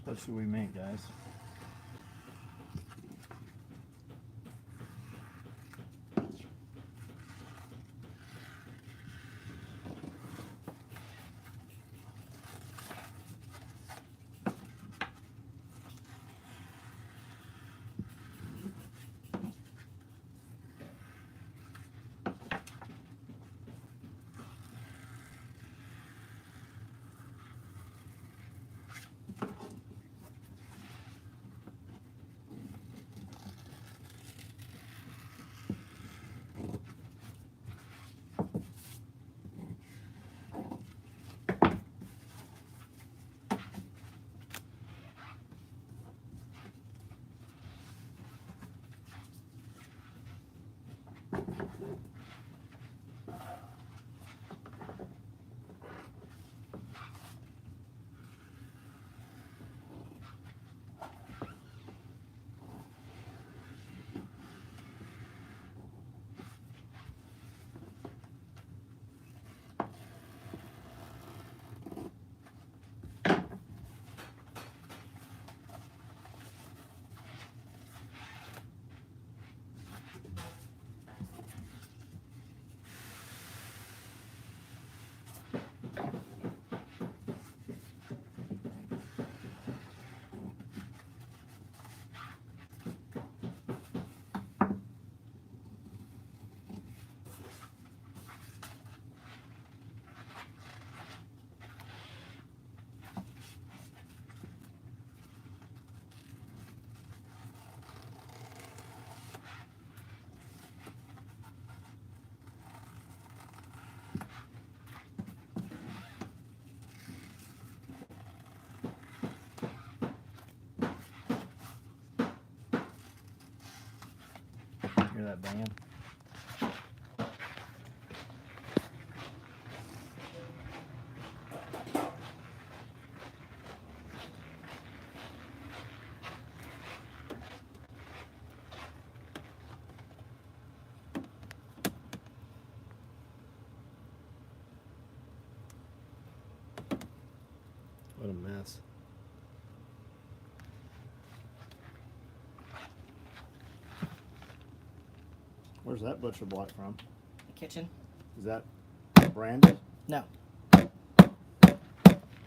What should we make, guys? Hear that band? What a mess. Where's that butcher block from? The kitchen? Is that branded? No. You're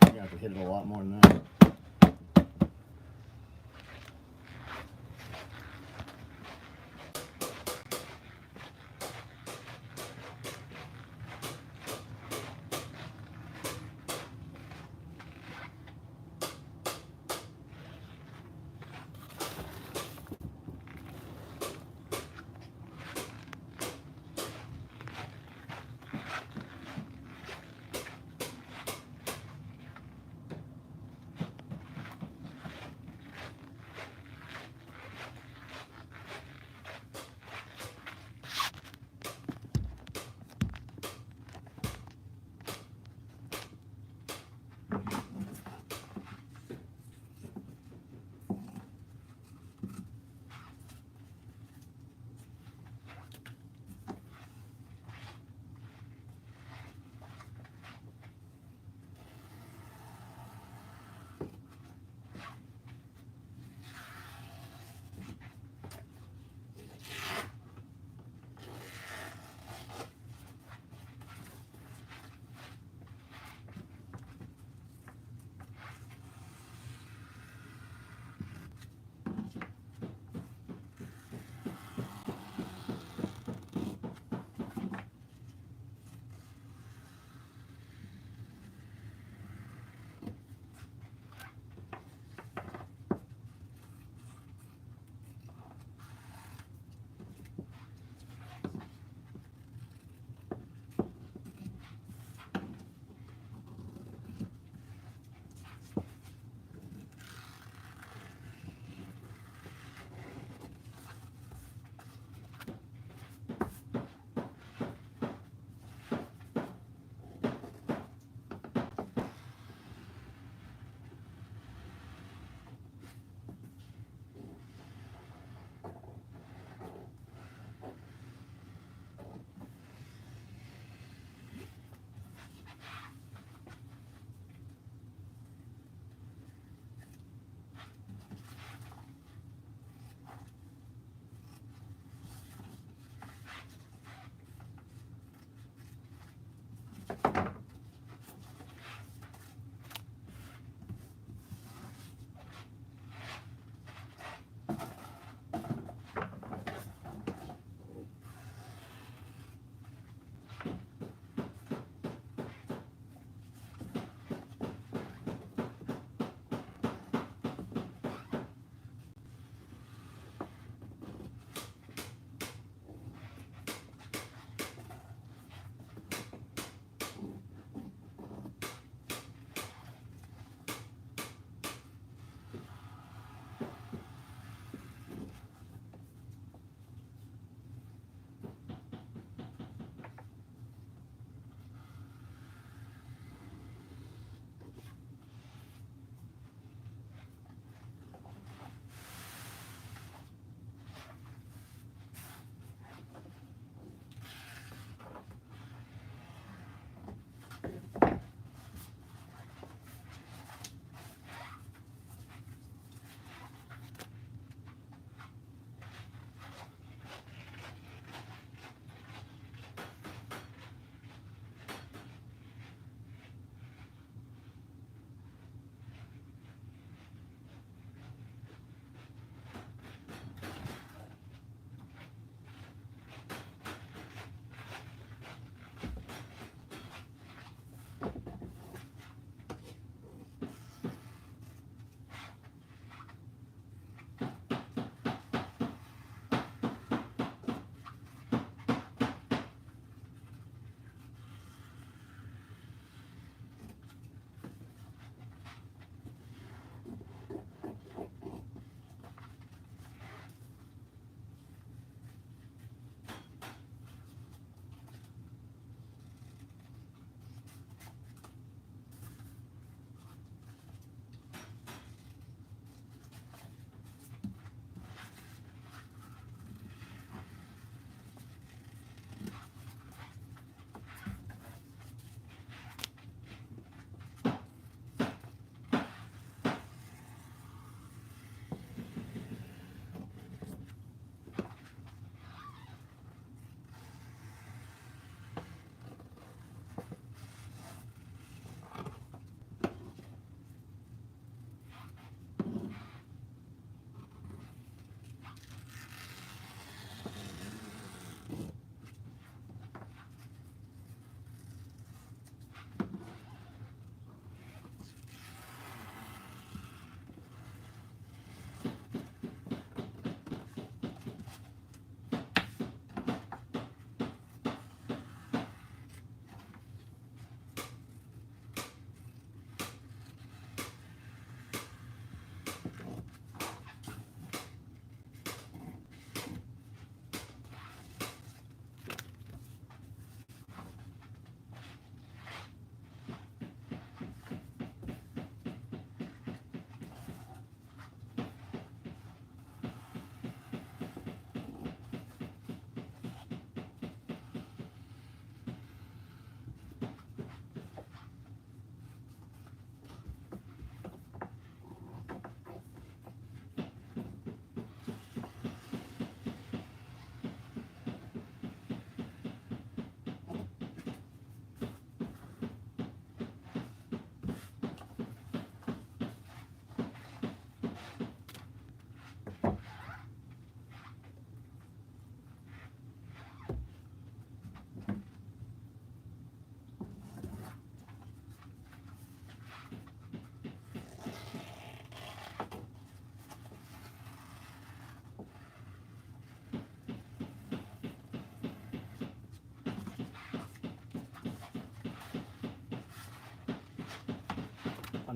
gonna have to hit it a lot more than that.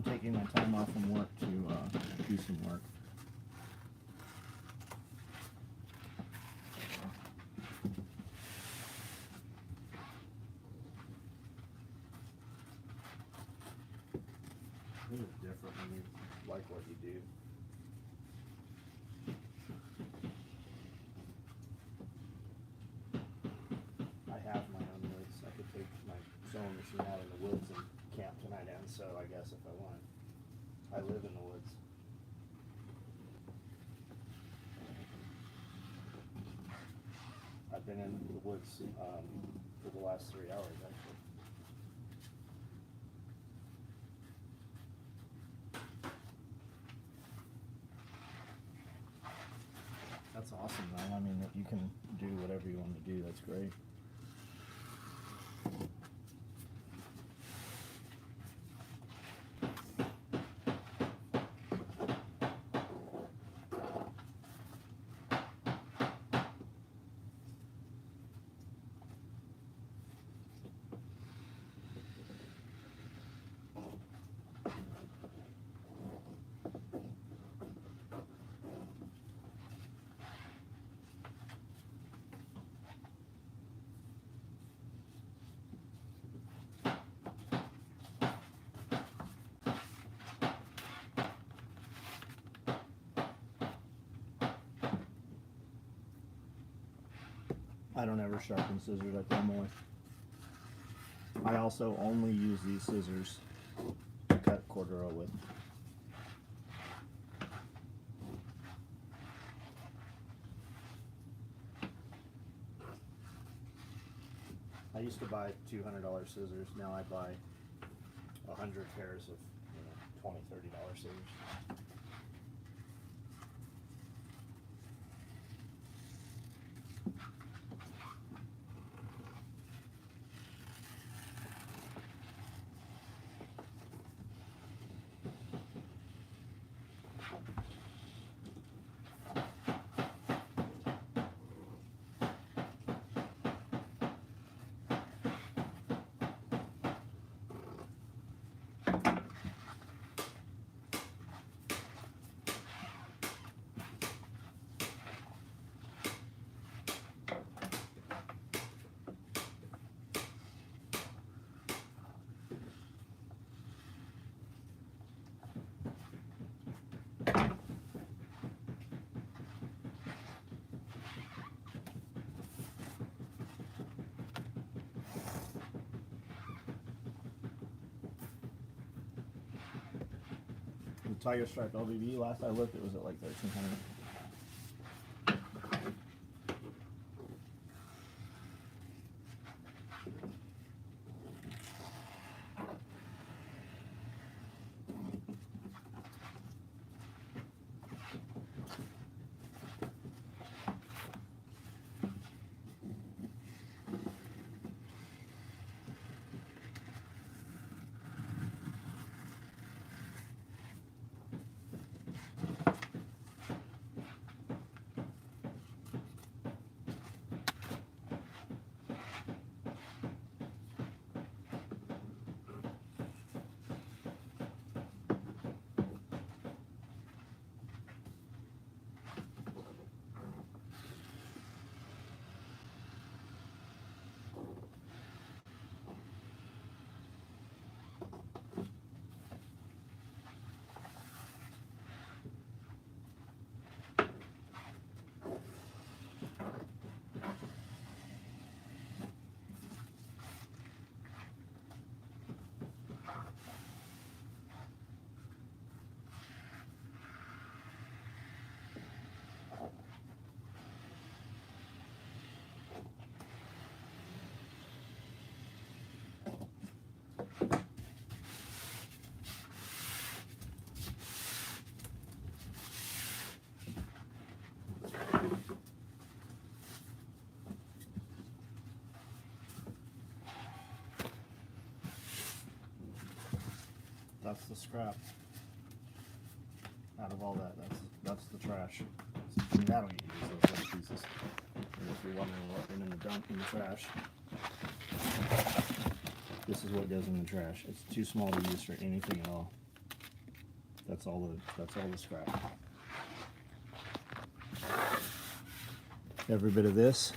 taking my time off from work to do some work. I think it's different when you like what you do. I have my own woods. I could take my sewing machine out in the woods and camp tonight and sew, I guess, if I want. I live in the woods. I've been in the woods for the last 3 hours, actually. That's awesome, man. I mean, if you can do whatever you want to do, that's great. I don't ever sharpen scissors, I throw them away. I also only use these scissors to cut cordero with. I used to buy $200 scissors, now I buy 100 pairs of $20, $30 scissors. The Tiger Stripe LVD, last I looked, it was at like 1,300. That's the scrap. Out of all that, that's the trash. I mean, that'll get used, those little pieces. And if you're wondering what went in the dump in the trash, this is what goes in the trash. It's too small to use for anything at all. That's all the scrap. Every bit of this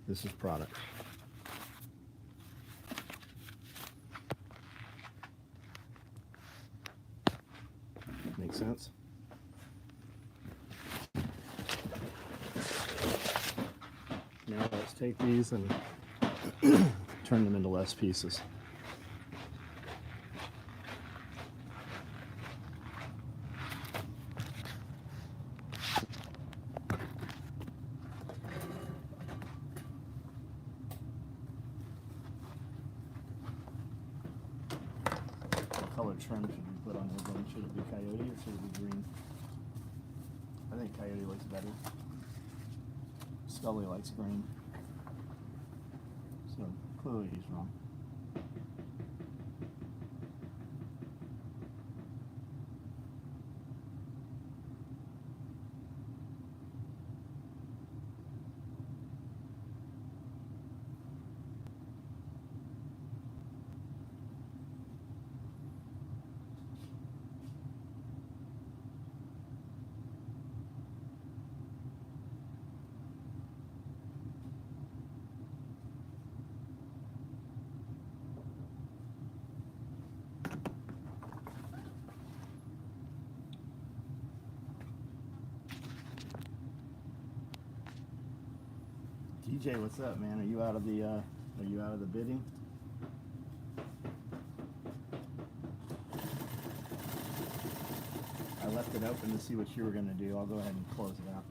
is product. Make sense? Now let's take these and turn them into less pieces. What color trim should we put on here, then? Should it be coyote or should it be green? I think coyote looks better. Scully likes green. So clearly he's wrong. DJ, what's up, man? Are you out of the bidding? I left it open to see what you were gonna do. I'll go ahead and close it out.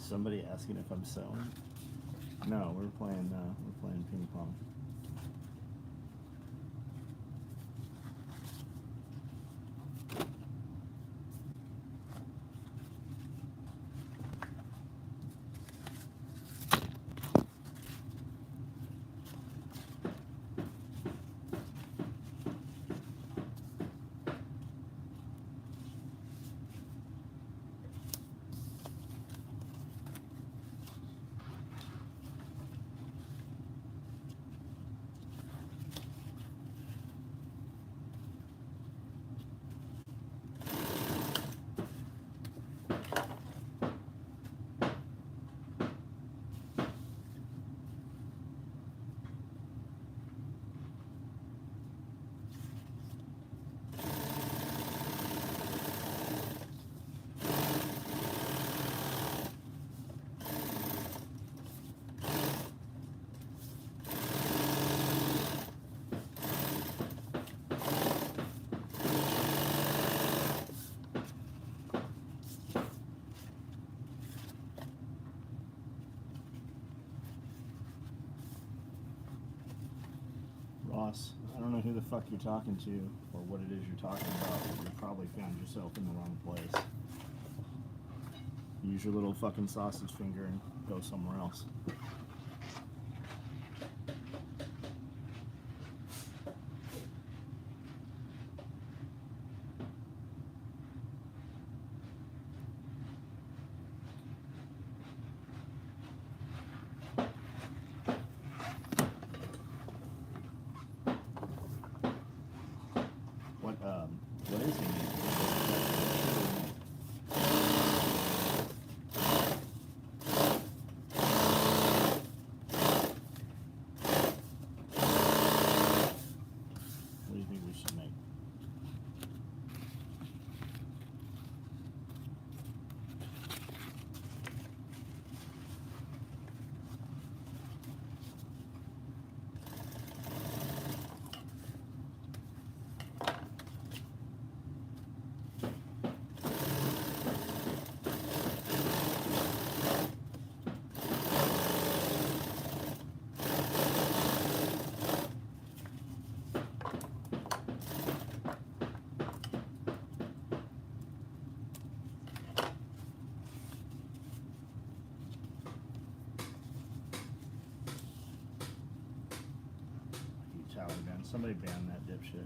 Somebody asking if I'm sewing. No, we're playing ping pong. Ross, I don't know who the fuck you're talking to or what it is you're talking about, but you probably found yourself in the wrong place. Use your little fucking sausage finger and go somewhere else. What is he? What do you think we should make? Tower gun. Somebody ban that dipshit.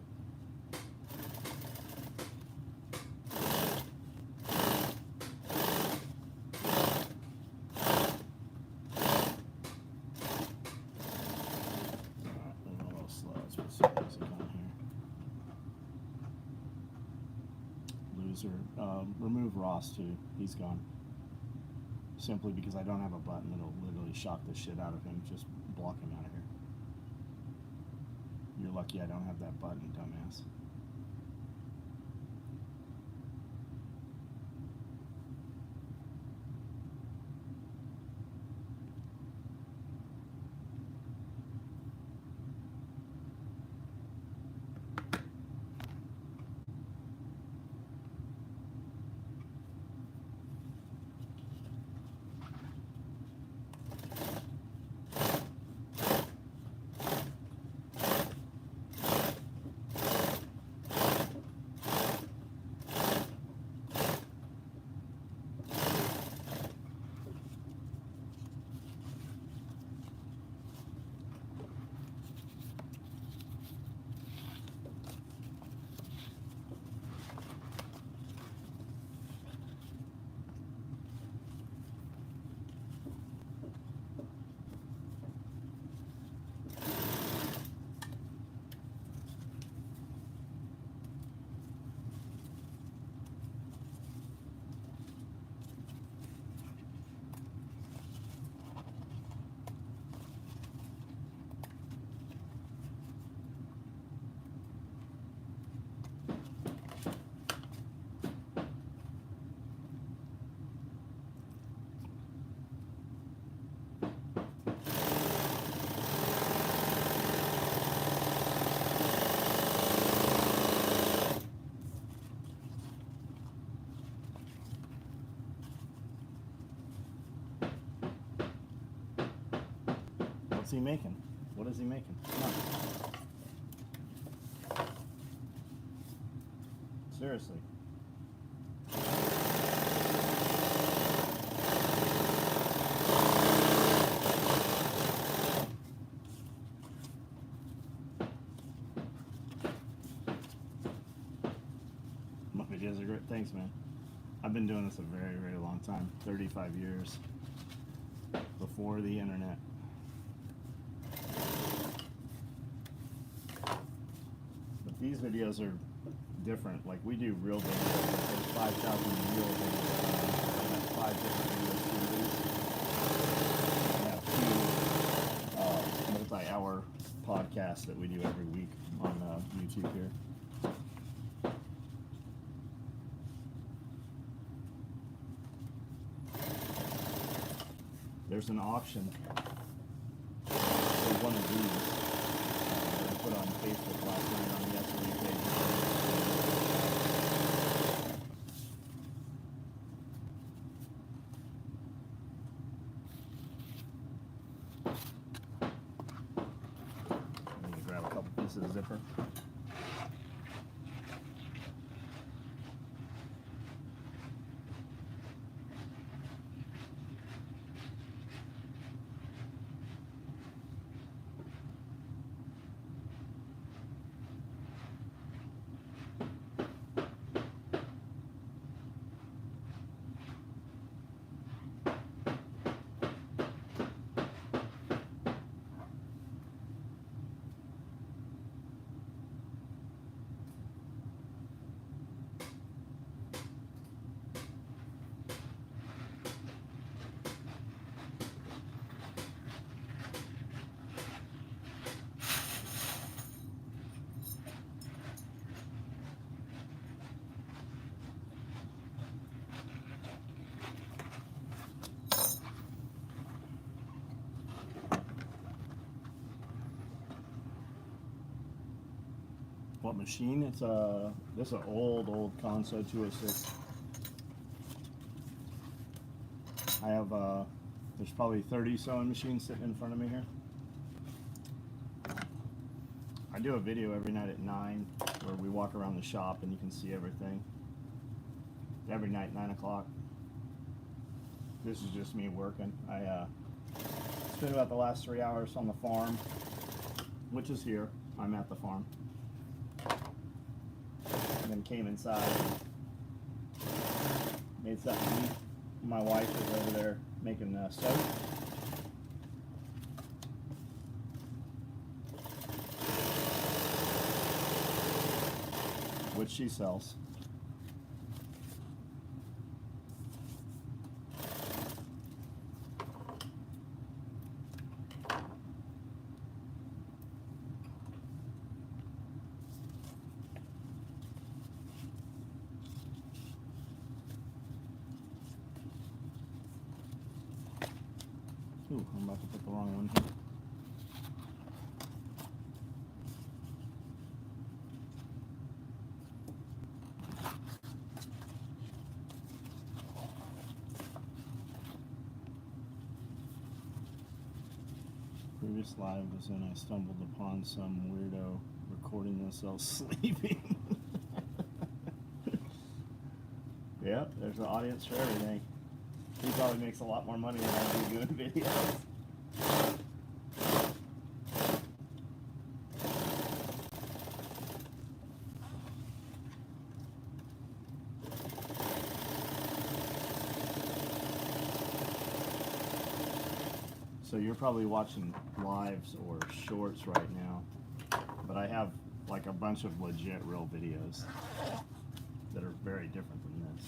A little slow. Let's put some music on here. Loser. Remove Ross too. He's gone. Simply because I don't have a button that'll literally shock the shit out of him. Just block him out of here. You're lucky I don't have that button, dumbass. What's he making? What is he making? Come on. Seriously. My videos are great. Thanks, man. I've been doing this a very, very long time. 35 years. Before the internet. But these videos are different. Like, we do real videos. There's 5,000 real videos. I have 5 different video series. I have 2 multi-hour podcasts that we do every week on YouTube here. There's an auction for one of these that I put on Facebook last night on the SOE page. I'm going to grab a couple pieces of zipper. What machine? It's this is an old Conso 206. I have there's probably 30 sewing machines sitting in front of me here. I do a video every night at 9 where we walk around the shop and you can see everything. Every night, 9 o'clock. This is just me working. I spent about the last 3 hours on the farm, which is here. I'm at the farm. And then came inside, made something to eat. My wife is over there making soap. Which she sells. Ooh, I'm about to put the wrong one here. Previous live was when I stumbled upon some weirdo recording themselves sleeping. Yeah, there's an audience for everything. He probably makes a lot more money than I do doing videos. So you're probably watching lives or shorts right now, but I have like a bunch of legit real videos that are very different than this.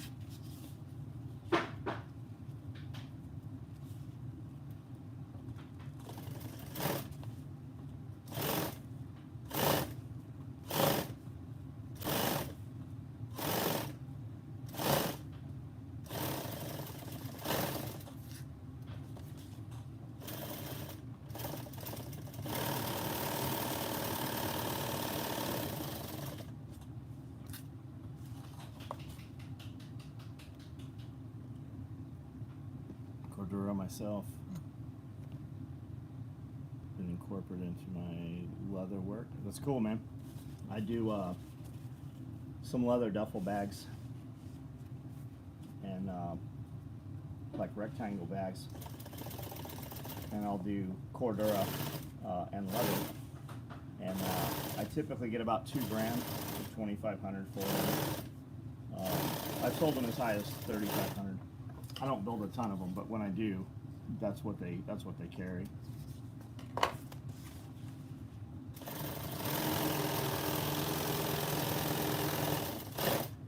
Cordura myself. incorporate into my leather work. That's cool, man. I do some leather duffel bags and like rectangle bags, and I'll do Cordura and leather, and I typically get about $2 grand to $2,500 for them. I've sold them as high as $3,500. I don't build a ton of them, but when I do, that's what they carry.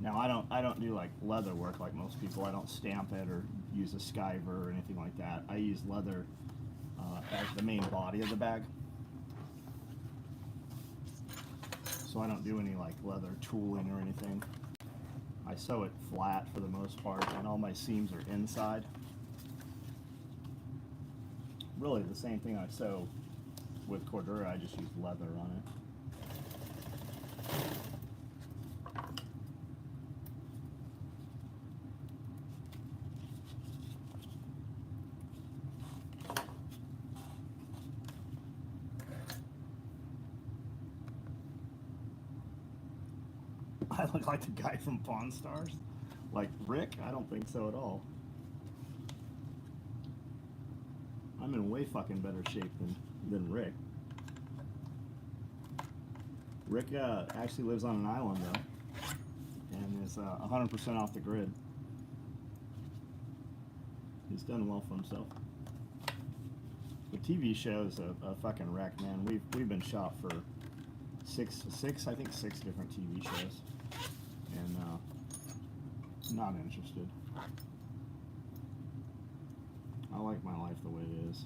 Now I don't do like leather work like most people. I don't stamp it or use a skiver or anything like that. I use leather as the main body of the bag. So I don't do any like leather tooling or anything. I sew it flat for the most part, and all my seams are inside. Really the same thing I sew with Cordura, I just use leather on it. I look like the guy from Pawn Stars. Like Rick? I don't think so at all. I'm in way fucking better shape than Rick. Rick actually lives on an island though, and is 100% off the grid. He's done well for himself. The TV show's a fucking wreck, man. We've been shot for six different TV shows, and not interested. I like my life the way it is.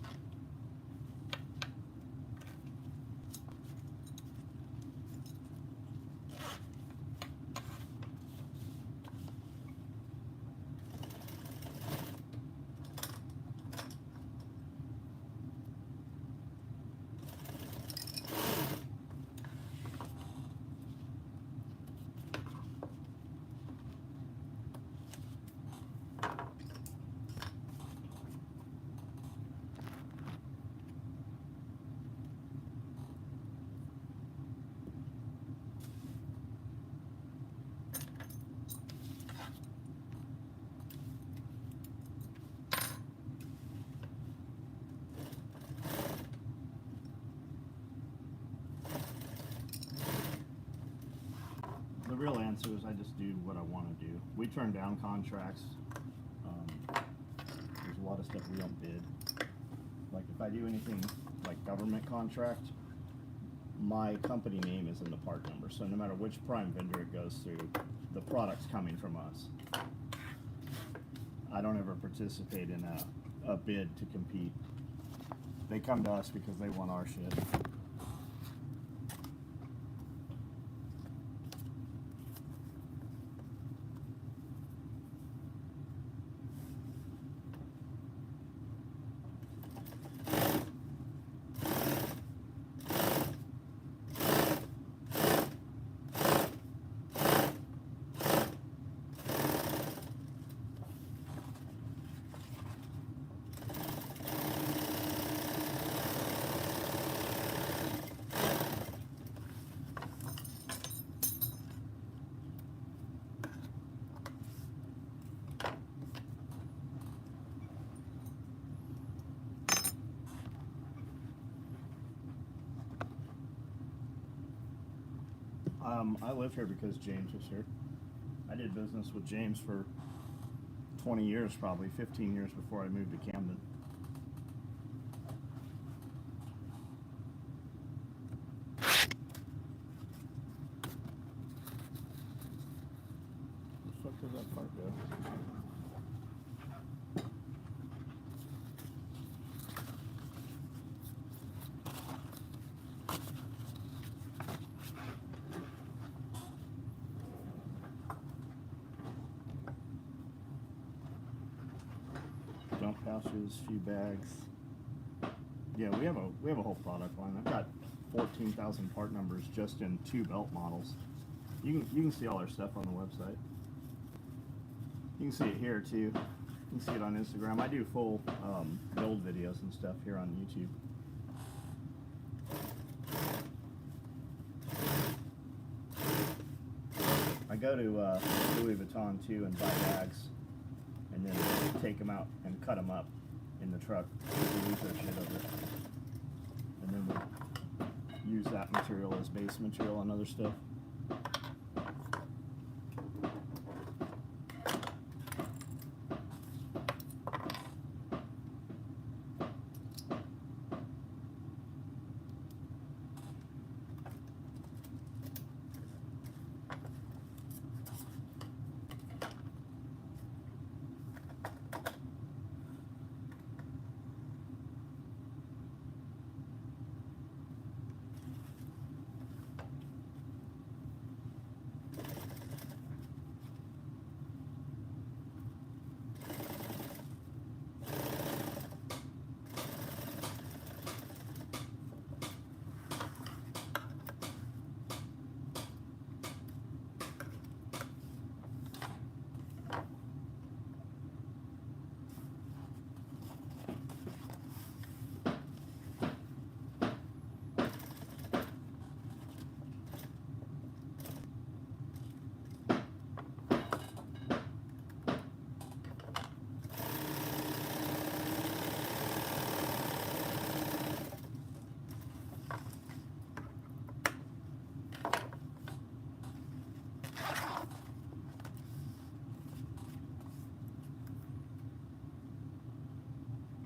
The real answer is I just do what I want to do. We turn down contracts. There's a lot of stuff we don't bid. Like if I do anything like government contract, my company name is in the part number. So no matter which prime vendor it goes through, the product's coming from us. I don't ever participate in a bid to compete. They come to us because they want our shit. I live here because James was here. I did business with James for 20 years, probably 15 years before I moved to Camden. Where the fuck does that part go? Dump pouches, few bags. Yeah, we have a whole product line. I've got 14,000 part numbers just in 2 belt models. You can see all our stuff on the website. You can see it here too. You can see it on Instagram. I do full build videos and stuff here on YouTube. go to Louis Vuitton too and buy bags, and then take them out and cut them up in the truck. We lose their shit over it, and then we use that material as base material on other stuff.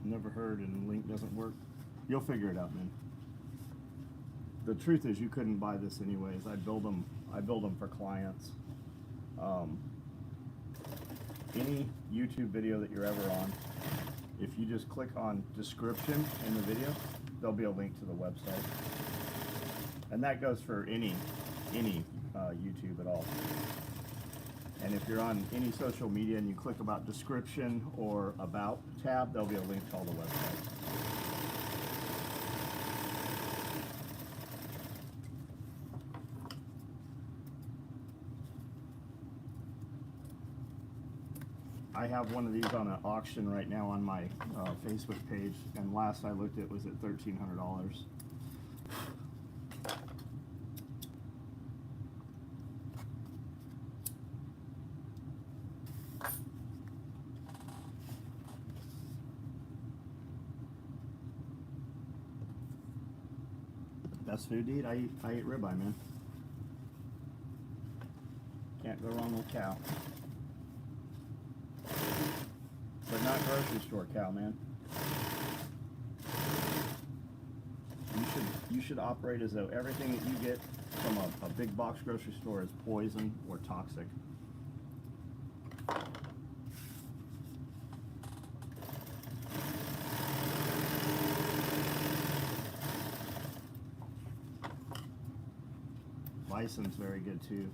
Never heard, and the link doesn't work. You'll figure it out, man. The truth is, you couldn't buy this anyways. I build them for clients. Any YouTube video that you're ever on, if you just click on description in the video, there'll be a link to the website, and that goes for any YouTube at all. And if you're on any social media and you click about description or about tab, there'll be a link to all the websites. I have one of these on an auction right now on my Facebook page, and last I looked it was at $1,300. Best food to eat? I eat ribeye, man. Can't go wrong with cow. But not grocery store cow, man. You should operate as though everything that you get from a big box grocery store is poison or toxic. Bison's very good too.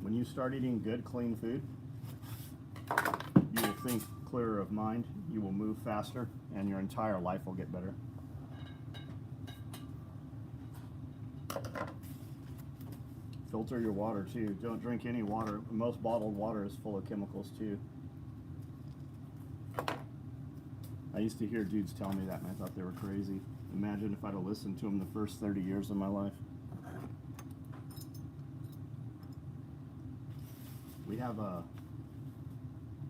When you start eating good, clean food, you will think clearer of mind, you will move faster, and your entire life will get better. Filter your water too. Don't drink any water. Most bottled water is full of chemicals too. I used to hear dudes tell me that, and I thought they were crazy. Imagine if I'd have listened to them the first 30 years of my life.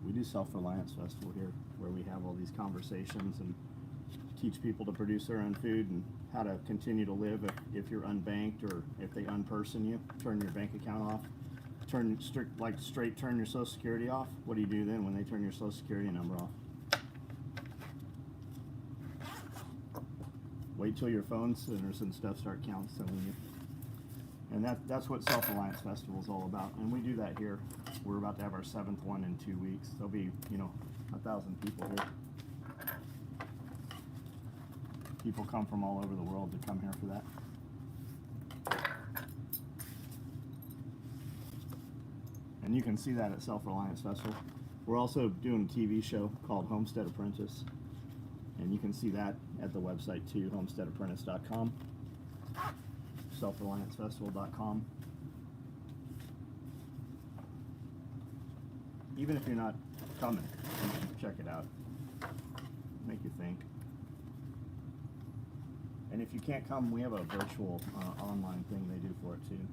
We do Self-Reliance Festival here, where we have all these conversations and teach people to produce their own food and how to continue to live if you're unbanked, or if they unperson you, turn your bank account off, turn your Social Security off. What do you do then when they turn your Social Security number off? Wait till your phone centers and stuff start counseling you. And that's what Self-Reliance Festival is all about. And we do that here. We're about to have our 7th one in 2 weeks. There'll be, 1,000 people here. People come from all over the world to come here for that. And you can see that at Self-Reliance Festival. We're also doing a TV show called Homestead Apprentice. And you can see that at the website too, homesteadapprentice.com. selfreliancefestival.com. Even if you're not coming, you should check it out. Make you think. And if you can't come, we have a virtual online thing they do for it too.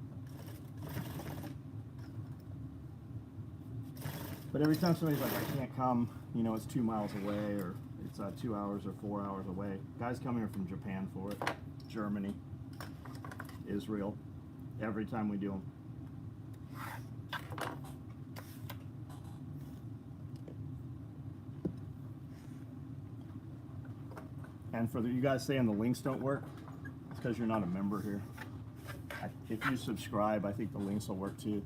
But every time somebody's like, I can't come, you know, it's 2 miles away, or it's 2 hours or 4 hours away. Guys come here from Japan for it, Germany, Israel, every time we do them. And for you guys saying the links don't work, it's because you're not a member here. If you subscribe, I think the links will work too.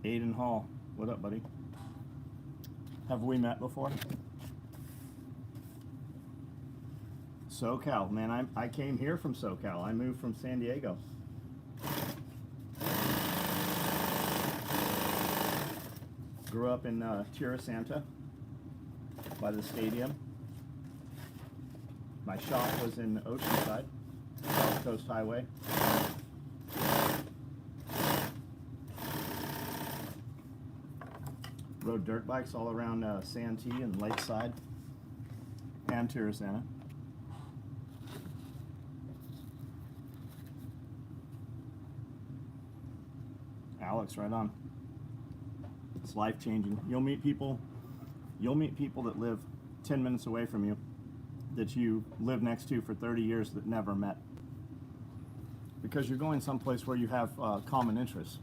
Aiden Hall, what up, buddy? Have we met before? SoCal, man, I came here from SoCal. I moved from San Diego. Grew up in Tierra Santa by the stadium. My shop was in Oceanside, South Coast Highway. Rode dirt bikes all around Santee and Lakeside and Tierra Santa. Alex, right on. It's life-changing. You'll meet people that live 10 minutes away from you that you live next to for 30 years that never met. Because you're going someplace where you have common interests.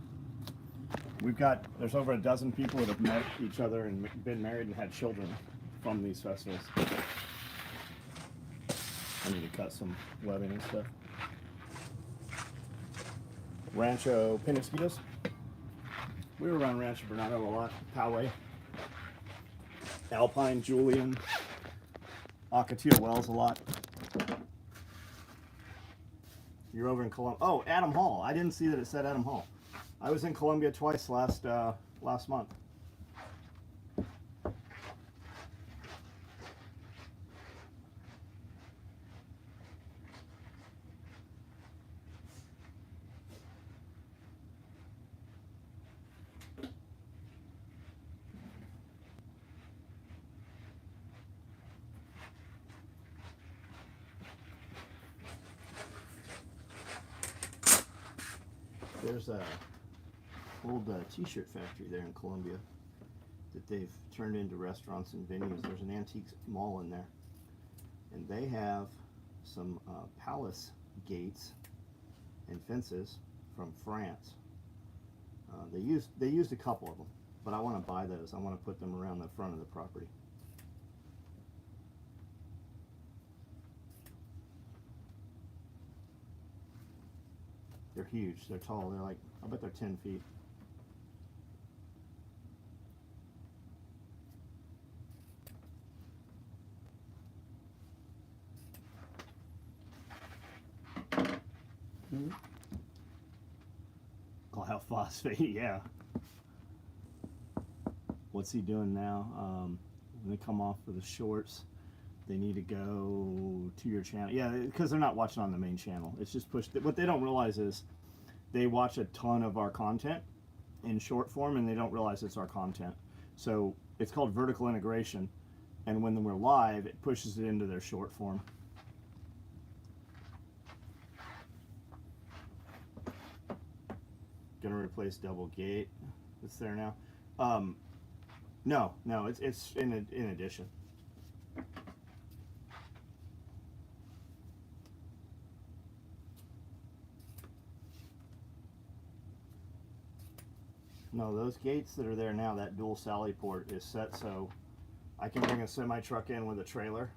There's over a dozen people that have met each other and been married and had children from these festivals. I need to cut some webbing and stuff. Rancho Penasquitos. We were around Rancho Bernardo a lot. Poway. Alpine, Julian. Ocotillo Wells a lot. You're over in Columbia. Oh, Adam Hall. I didn't see that it said Adam Hall. I was in Columbia twice last month. There's a old t-shirt factory there in Columbia that they've turned into restaurants and venues. There's an antique mall in there, and they have some palace gates and fences from France. They used a couple of them, but I want to buy those. I want to put them around the front of the property. They're huge. They're tall. They're like, I bet they're 10 feet. Glyphosate, yeah. What's he doing now? When they come off for the shorts, they need to go to your channel. Yeah, because they're not watching on the main channel. It's just pushed. What they don't realize is they watch a ton of our content in short form, and they don't realize it's our content. So it's called vertical integration, and when we're live, it pushes it into their short form. Gonna replace double gate. It's there now. No, it's in addition. No, those gates that are there now, that dual sally port is set so I can bring a semi truck in with a trailer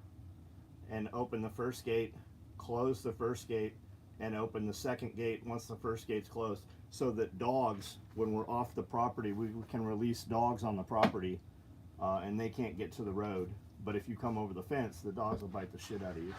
and open the first gate, close the first gate, and open the second gate once the first gate's closed, so that dogs, when we're off the property, we can release dogs on the property and they can't get to the road. But if you come over the fence, the dogs will bite the shit out of you.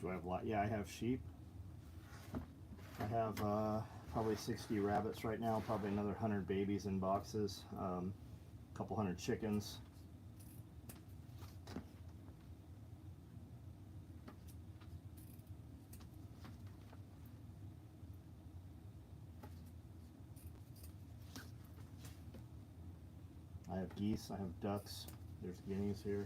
Do I have a lot? Yeah, I have sheep. I have probably 60 rabbits right now, probably another 100 babies in boxes, a couple hundred chickens. I have geese, I have ducks, there's guineas here.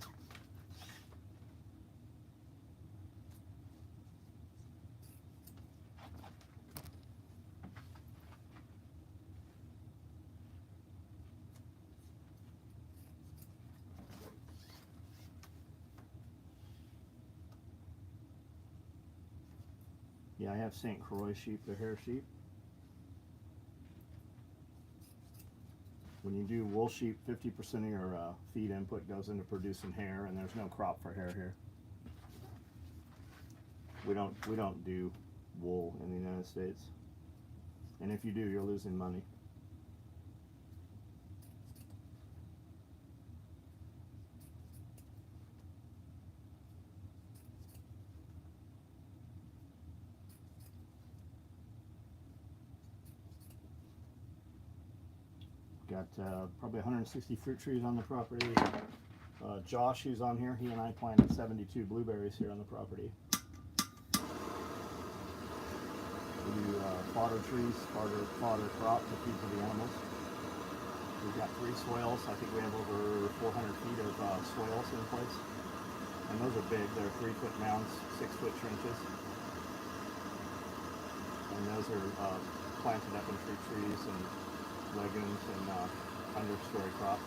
Yeah, I have St. Croix sheep, they're hair sheep. When you do wool sheep, 50% of your feed input goes into producing hair, and there's no crop for hair here. We don't do wool in the United States, and if you do, you're losing money. Got probably 160 fruit trees on the property. Josh, who's on here, he and I planted 72 blueberries here on the property. We do fodder trees, fodder crop to feed for the animals. We've got 3 swales. I think we have over 400 feet of swales in place. And those are big. They're 3-foot mounds, 6-foot trenches. And those are planted up in fruit trees and legumes and understory crop.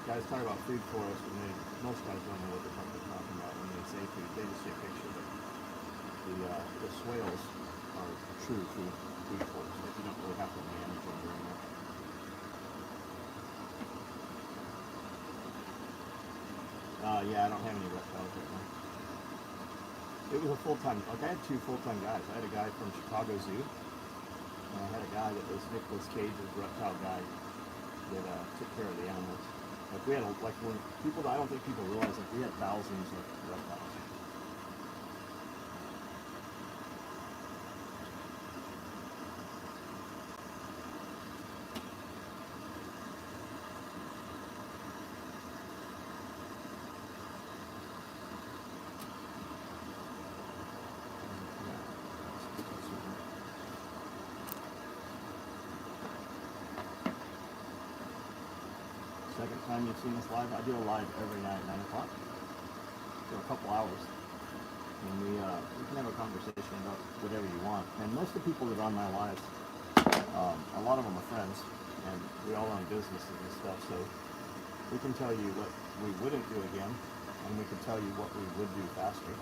Guys talk about food forest, and most guys don't know what they're talking about when they say food. They just see a picture, but the swales are true food forest. Like, you don't really have to manage them very much. Yeah, I don't have any reptiles right now. It was a full-time, like I had 2 full-time guys. I had a guy from Chicago Zoo, and I had a guy that was Nicolas Cage's reptile guy that took care of the animals. Like we had, I don't think people realize, like we had thousands of reptiles. Second time you've seen this live. I do a live every night at 9 o'clock for a couple hours, and we can have a conversation about whatever you want. And most of the people that are on my lives, a lot of them are friends, and we all own businesses and stuff, so we can tell you what we wouldn't do again, and we can tell you what we would do faster.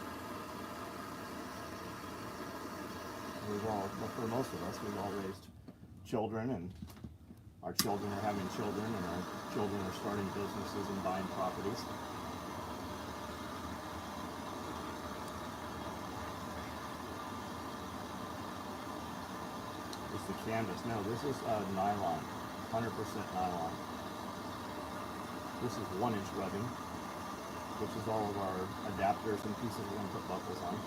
For most of us, we've all raised children, and our children are having children, and our children are starting businesses and buying properties. It's the canvas. No, this is nylon, 100% nylon. This is 1-inch webbing, which is all of our adapters and pieces we're going to put buckles on.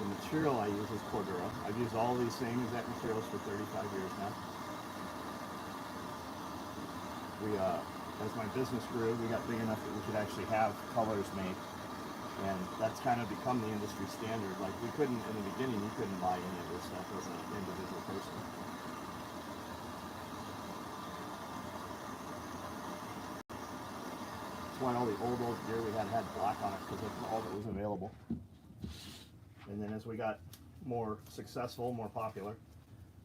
The material I use is Cordura. I've used all these same exact materials for 35 years now. As my business grew, we got big enough that we could actually have colors made, and that's kind of become the industry standard. Like we couldn't, in the beginning, you couldn't buy any of this stuff as an individual person. That's why all the old gear we had black on it, because that's all that was available. And then as we got more successful, more popular,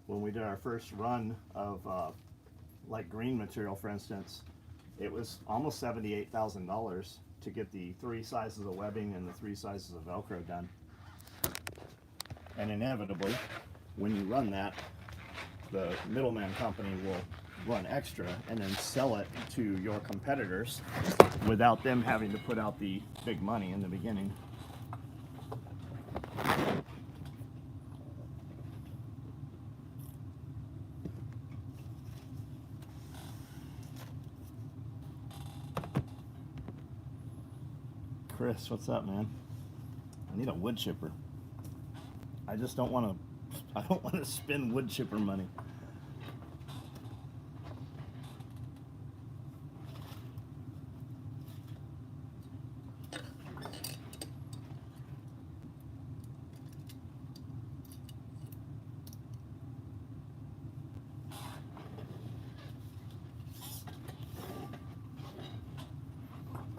when we did our first run of like green material, for instance, it was almost $78,000 to get the 3 sizes of webbing and the 3 sizes of Velcro done. And inevitably, when you run that, the middleman company will run extra and then sell it to your competitors without them having to put out the big money in the beginning. Chris, what's up, man? I need a wood chipper. I just don't want to. I don't want to spend wood chipper money.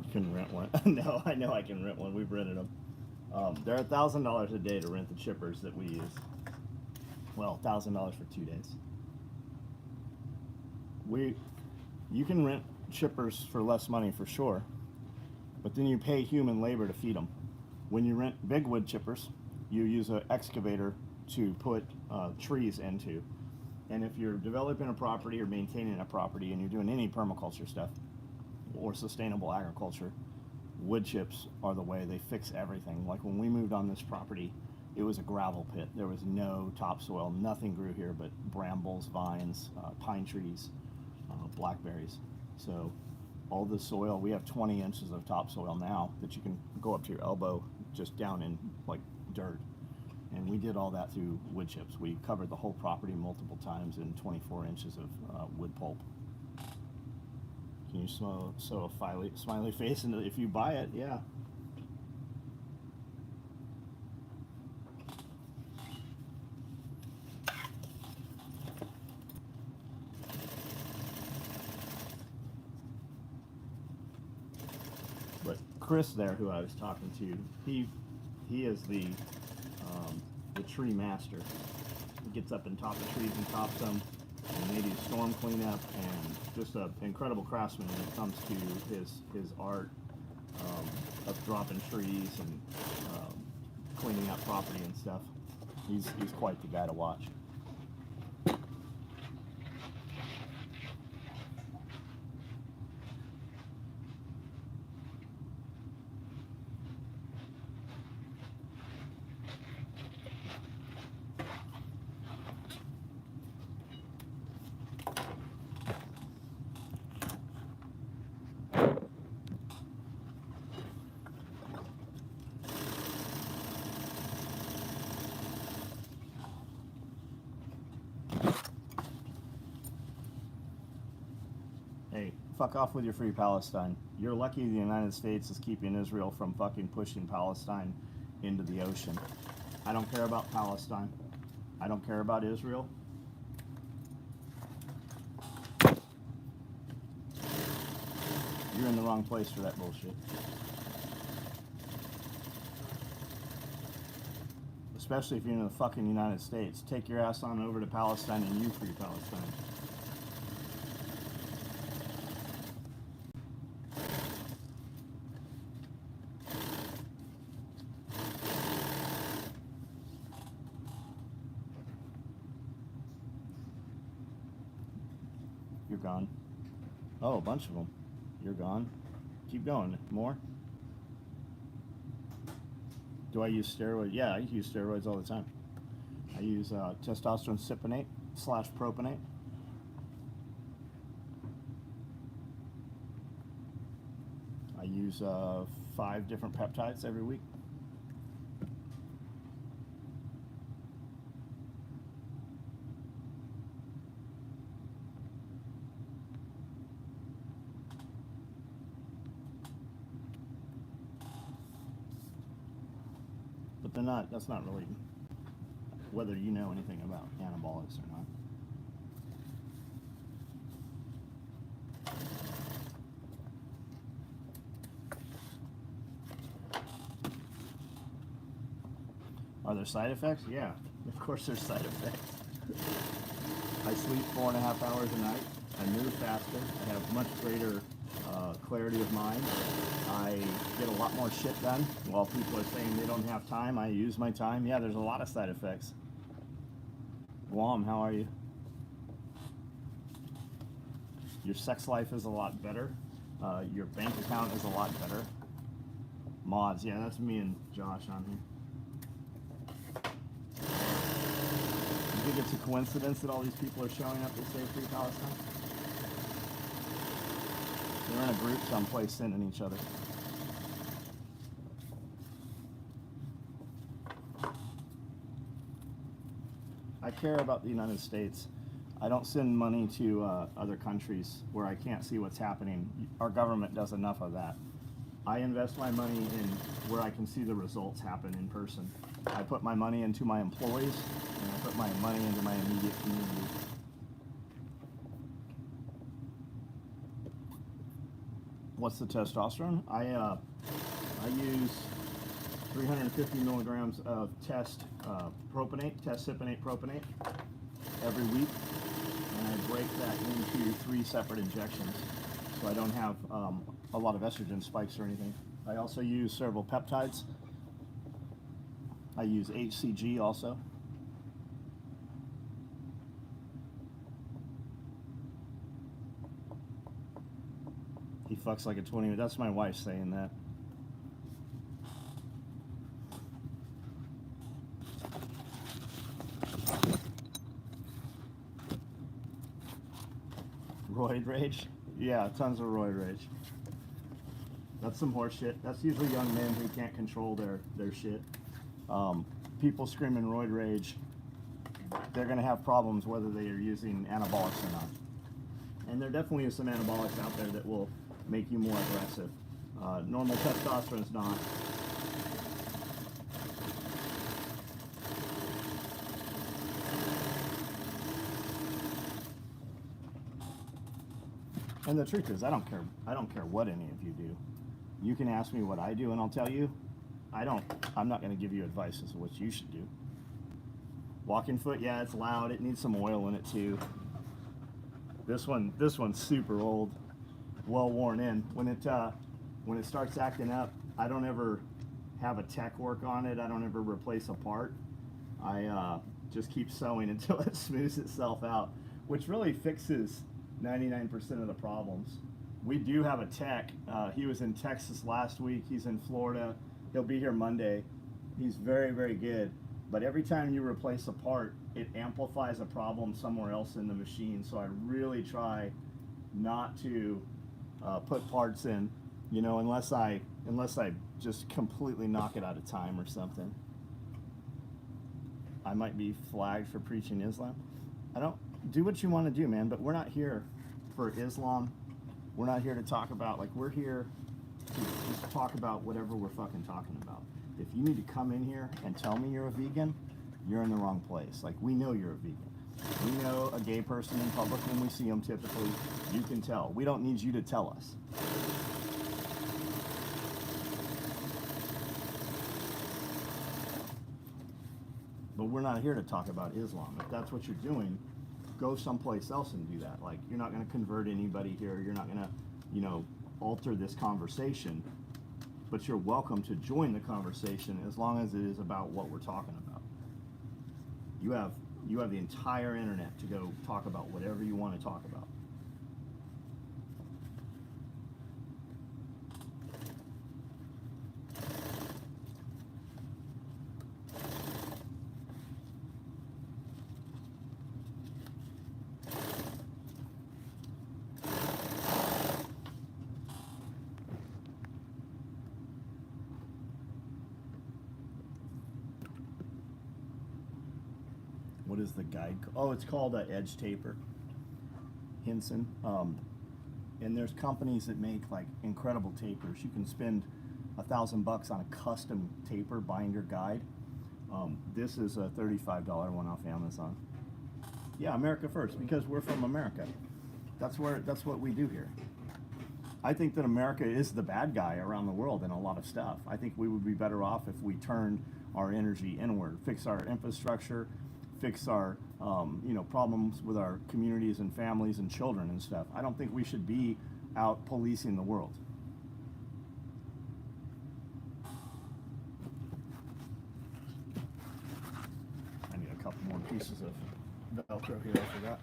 You can rent one. No, I know I can rent one. We've rented them. They're $1,000 a day to rent the chippers that we use. Well, $1,000 for 2 days. You can rent chippers for less money for sure, but then you pay human labor to feed them. When you rent big wood chippers, you use an excavator to put trees into. And if you're developing a property or maintaining a property and you're doing any permaculture stuff or sustainable agriculture, wood chips are the way. They fix everything. Like when we moved on this property, it was a gravel pit. There was no topsoil. Nothing grew here but brambles, vines, pine trees, blackberries. So all the soil, we have 20 inches of topsoil now that you can go up to your elbow just down in like dirt. And we did all that through wood chips. We covered the whole property multiple times in 24 inches of wood pulp. Can you sew a smiley face into if you buy it? Yeah. But Chris there, who I was talking to, he is the tree master. He gets up and tops the trees and tops them, and they do storm cleanup, and just an incredible craftsman when it comes to his art of dropping trees and cleaning up property and stuff. He's quite the guy to watch. Hey, fuck off with your free Palestine. You're lucky the United States is keeping Israel from fucking pushing Palestine into the ocean. I don't care about Palestine. I don't care about Israel. You're in the wrong place for that bullshit. Especially if you're in the fucking United States. Take your ass on over to Palestine and you free Palestine. You're gone. Oh, a bunch of them. You're gone. Keep going. More? Do I use steroids? Yeah, I use steroids all the time. I use testosterone cypionate / propionate. I use 5 different peptides every week. But they're not, that's not really whether you know anything about anabolics or not. Are there side effects? Yeah, of course there's side effects. I sleep 4.5 hours a night. I move faster. I have much greater clarity of mind. I get a lot more shit done. While people are saying they don't have time, I use my time. Yeah, there's a lot of side effects. Guam, how are you? Your sex life is a lot better. Your bank account is a lot better. Mods, yeah, that's me and Josh on here. You think it's a coincidence that all these people are showing up to say free Palestine? They're in a group someplace sending each other. care about the United States. I don't send money to other countries where I can't see what's happening. Our government does enough of that. I invest my money in where I can see the results happen in person. I put my money into my employees, and I put my money into my immediate community. What's the testosterone? I use 350 milligrams of test cypionate propionate every week, and I break that into 3 separate injections, so I don't have a lot of estrogen spikes or anything. I also use several peptides. I use HCG also. He fucks like a 20. That's my wife saying that. Roid rage? Yeah, tons of roid rage. That's some horse shit. That's usually young men who can't control their shit. People screaming roid rage, they're going to have problems whether they are using anabolics or not. And there definitely is some anabolics out there that will make you more aggressive. Normal testosterone is not. And the truth is, I don't care what any of you do. You can ask me what I do and I'll tell you. I'm not going to give you advice as to what you should do. Walking foot, yeah, it's loud. It needs some oil in it too. This one's super old, well worn in. When it starts acting up, I don't ever have a tech work on it. I don't ever replace a part. I just keep sewing until it smooths itself out, which really fixes 99% of the problems. We do have a tech. He was in Texas last week. He's in Florida. He'll be here Monday. He's very, very good. But every time you replace a part, it amplifies a problem somewhere else in the machine. So I really try not to put parts in, you know, unless I just completely knock it out of time or something. I might be flagged for preaching Islam. I don't do what you want to do, man, but we're not here for Islam. We're not here to talk about, like, we're here to just talk about whatever we're fucking talking about. If you need to come in here and tell me you're a vegan, you're in the wrong place. Like, we know you're a vegan. We know a gay person in public when we see them typically. You can tell. We don't need you to tell us. But we're not here to talk about Islam. If that's what you're doing, go someplace else and do that. Like, you're not going to convert anybody here. You're not going to, you know, alter this conversation. But you're welcome to join the conversation as long as it is about what we're talking about. You have the entire internet to go talk about whatever you want to talk about. What is the guide? Oh, it's called an edge taper. Hinson. And there's companies that make like incredible tapers. You can spend $1,000 on a custom taper binder guide. This is a $35 one off Amazon. Yeah, America first, because we're from America. That's what we do here. I think that America is the bad guy around the world in a lot of stuff. I think we would be better off if we turned our energy inward, fix our infrastructure, fix our problems with our communities and families and children and stuff. I don't think we should be out policing the world. I need a couple more pieces of Velcro here, I forgot.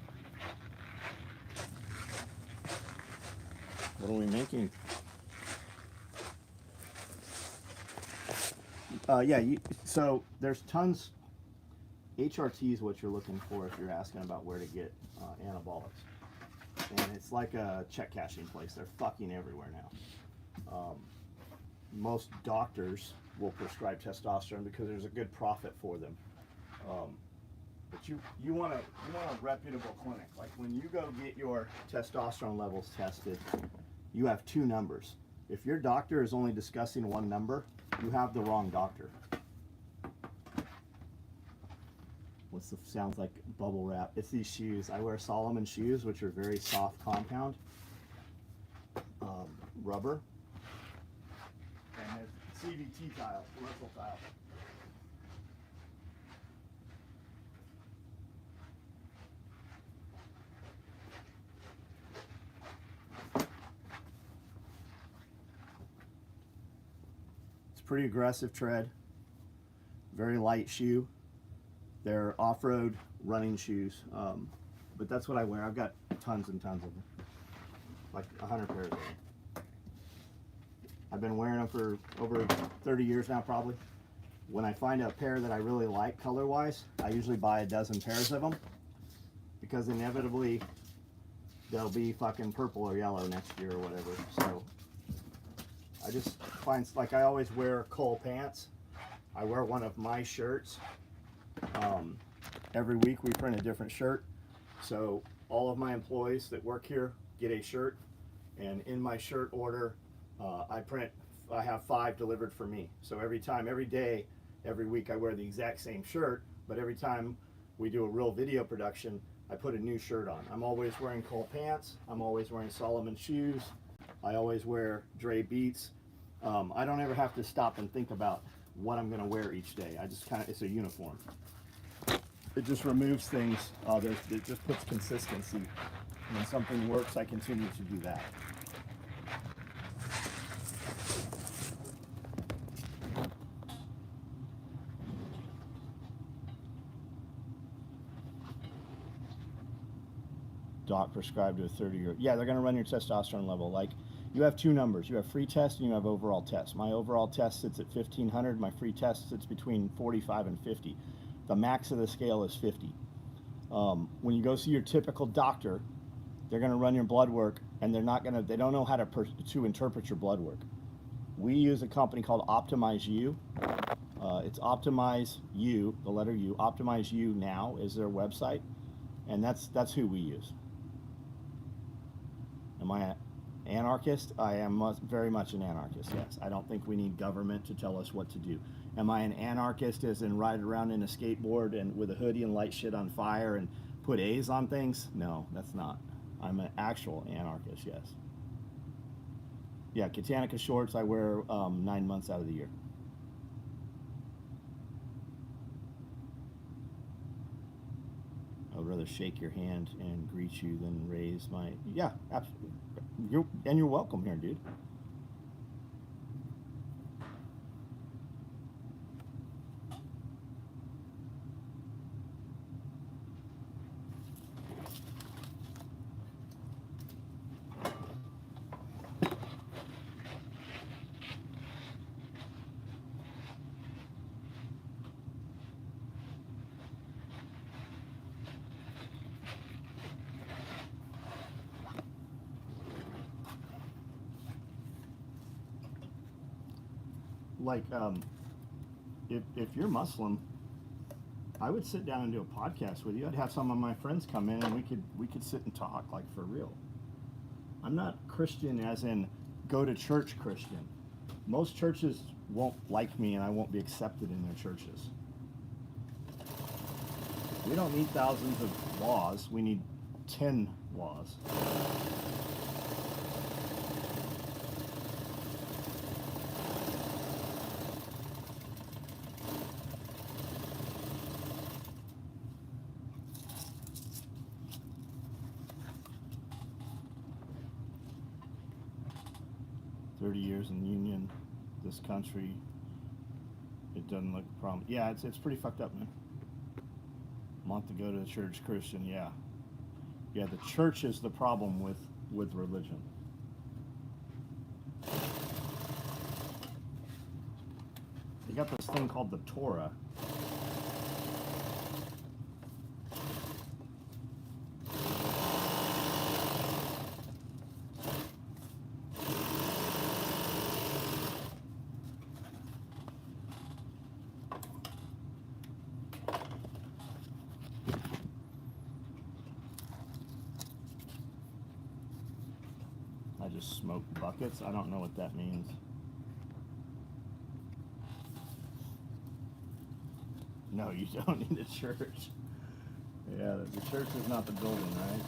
What are we making? So there's tons. HRT is what you're looking for if you're asking about where to get anabolics. And it's like a check cashing place. They're fucking everywhere now. Most doctors will prescribe testosterone because there's a good profit for them. But you want a reputable clinic. Like when you go get your testosterone levels tested, you have two numbers. If your doctor is only discussing one number, you have the wrong doctor. What's the sounds like bubble wrap? It's these shoes. I wear Solomon shoes, which are very soft compound rubber, and it's CVT tile, commercial tile. It's pretty aggressive tread, very light shoe. They're off-road running shoes, but that's what I wear. I've got tons and tons of them, like 100 pairs of them. I've been wearing them for over 30 years now, probably. When I find a pair that I really like color-wise, I usually buy a dozen pairs of them, because inevitably they'll be fucking purple or yellow next year or whatever. So I just find, like, I always wear Cole pants. I wear one of my shirts. Every week we print a different shirt, so all of my employees that work here get a shirt, and in my shirt order I have 5 delivered for me. So every day, every week I wear the exact same shirt, but every time we do a real video production, I put a new shirt on. I'm always wearing Cole pants, I'm always wearing Solomon shoes, I always wear Dre Beats. I don't ever have to stop and think about what I'm going to wear each day. I just it's a uniform. It just removes things, it just puts consistency. When something works, I continue to do that. Doc prescribed to a 30-year. Yeah, they're going to run your testosterone level. Like, you have two numbers. You have free test and you have overall test. My overall test sits at 1,500. My free test sits between 45 and 50. The max of the scale is 50. When you go see your typical doctor, they're going to run your blood work, and they don't know how to interpret your blood work. We use a company called Optimize You. It's Optimize You, the letter U. Optimize You Now is their website, and that's who we use. Am I an anarchist? I am very much an anarchist, yes. I don't think we need government to tell us what to do. Am I an anarchist as in ride around in a skateboard and with a hoodie and light shit on fire and put A's on things? No, that's not. I'm an actual anarchist, yes. Yeah, Katanica shorts I wear 9 months out of the year. I would rather shake your hand and greet you than raise my... Yeah, absolutely. You're welcome here, dude. Like, if you're Muslim, I would sit down and do a podcast with you. I'd have some of my friends come in and we could sit and talk, like, for real. I'm not Christian as in go to church Christian. Most churches won't like me and I won't be accepted in their churches. We don't need thousands of laws, we need 10 laws. Years in the union, this country, it doesn't look a problem. Yeah, it's pretty fucked up, man. Want to go to the church Christian, yeah. Yeah, the church is the problem with religion. They got this thing called the Torah. I just smoke buckets. I don't know what that means. No, you don't need a church. Yeah, the church is not the building, right?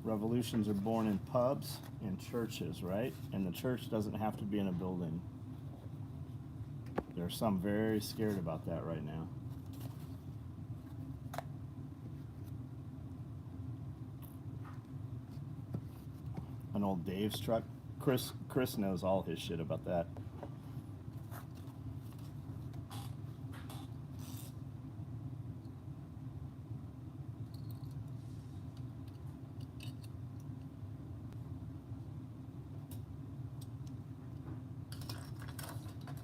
Revolutions are born in pubs and churches, right? And the church doesn't have to be in a building. There's some very scared about that right now. An old Dave's truck. Chris knows all his shit about that.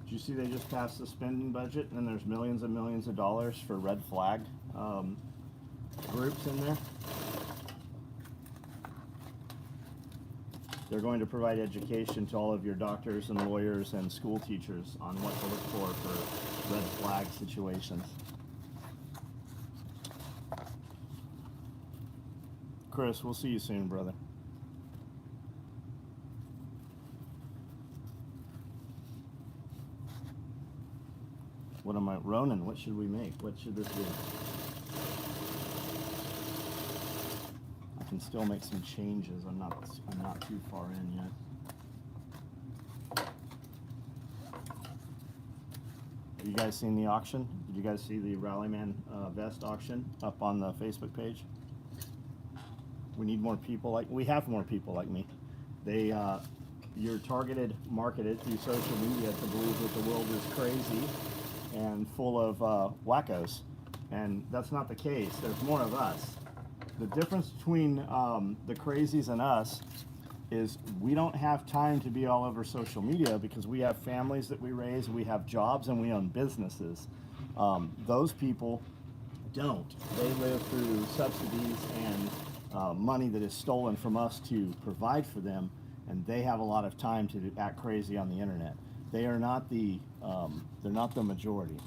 You see they just passed the spending budget and there's millions and millions of dollars for red flag groups in there. They're going to provide education to all of your doctors and lawyers and school teachers on what to look for red flag situations. Chris, we'll see you soon, brother. What am I, Ronan, what should we make? What should this be? I can still make some changes. I'm not too far in yet. Have you guys seen the auction? Did you guys see the Rallyman vest auction up on the Facebook page? We need more people we have more people like me. You're marketed through social media to believe that the world is crazy and full of wackos, and that's not the case. There's more of us. The difference between the crazies and us is we don't have time to be all over social media because we have families that we raise, we have jobs, and we own businesses. Those people don't. They live through subsidies and money that is stolen from us to provide for them, and they have a lot of time to act crazy on the internet. They are not they're not the majority.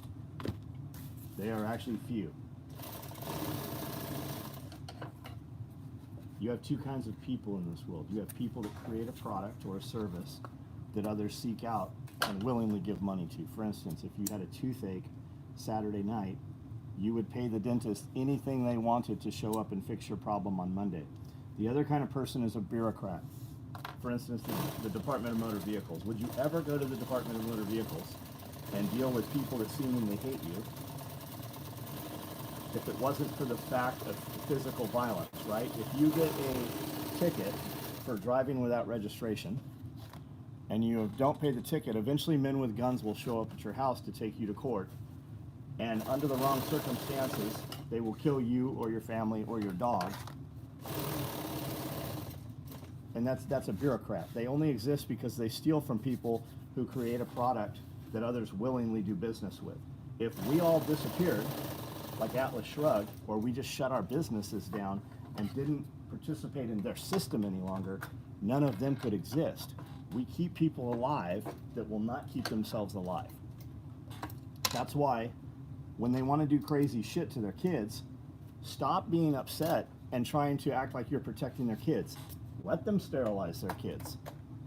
They are actually few. You have two kinds of people in this world. You have people that create a product or a service that others seek out and willingly give money to. For instance, if you had a toothache Saturday night, you would pay the dentist anything they wanted to show up and fix your problem on Monday. The other kind of person is a bureaucrat. For instance, the Department of Motor Vehicles. Would you ever go to the Department of Motor Vehicles and deal with people that seemingly hate you if it wasn't for the fact of physical violence, right? If you get a ticket for driving without registration and you don't pay the ticket, eventually men with guns will show up at your house to take you to court, and under the wrong circumstances, they will kill you or your family or your dog. And that's a bureaucrat. They only exist because they steal from people who create a product that others willingly do business with. If we all disappeared, like Atlas Shrugged, or we just shut our businesses down and didn't participate in their system any longer, none of them could exist. We keep people alive that will not keep themselves alive. That's why when they want to do crazy shit to their kids, stop being upset and trying to act like you're protecting their kids. Let them sterilize their kids.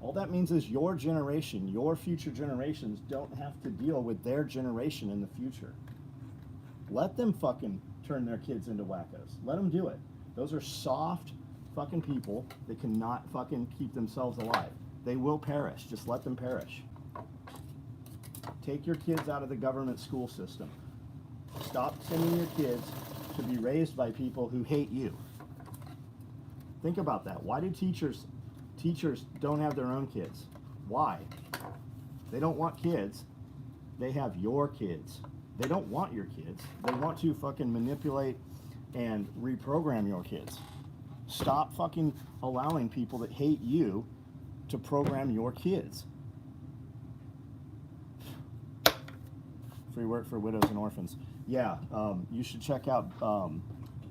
All that means is your generation, your future generations don't have to deal with their generation in the future. Let them fucking turn their kids into wackos. Let them do it. Those are soft fucking people that cannot fucking keep themselves alive. They will perish. Just let them perish. Take your kids out of the government school system. Stop sending your kids to be raised by people who hate you. Think about that. Why do teachers don't have their own kids? Why? They don't want kids. They have your kids. They don't want your kids. They want to fucking manipulate and reprogram your kids. Stop fucking allowing people that hate you to program your kids. Free work for widows and orphans. Yeah, you should check out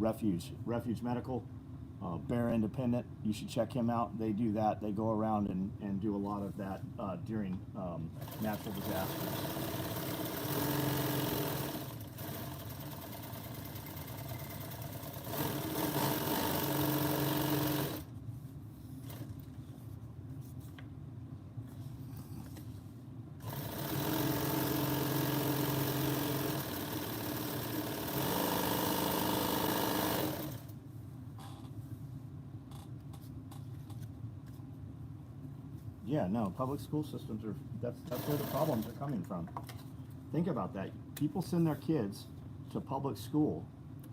Refuge Medical, Bear Independent. You should check him out. They do that. They go around and do a lot of that during natural disasters. Yeah, no, public school systems are, that's where the problems are coming from. Think about that. People send their kids to public school,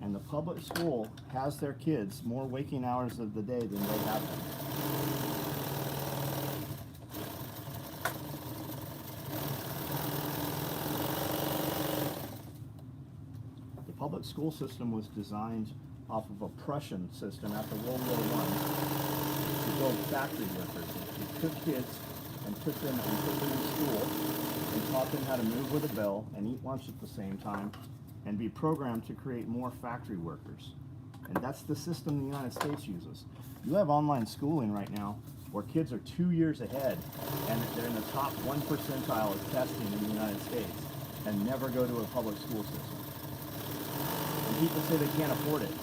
and the public school has their kids more waking hours of the day than they have them. The public school system was designed off of a Prussian system after World War I to build factory workers. It took kids and put them in school and taught them how to move with a bell and eat lunch at the same time and be programmed to create more factory workers. And that's the system the United States uses. You have online schooling right now where kids are 2 years ahead and they're in the top 1 percentile of testing in the United States and never go to a public school system. And people say they can't afford it.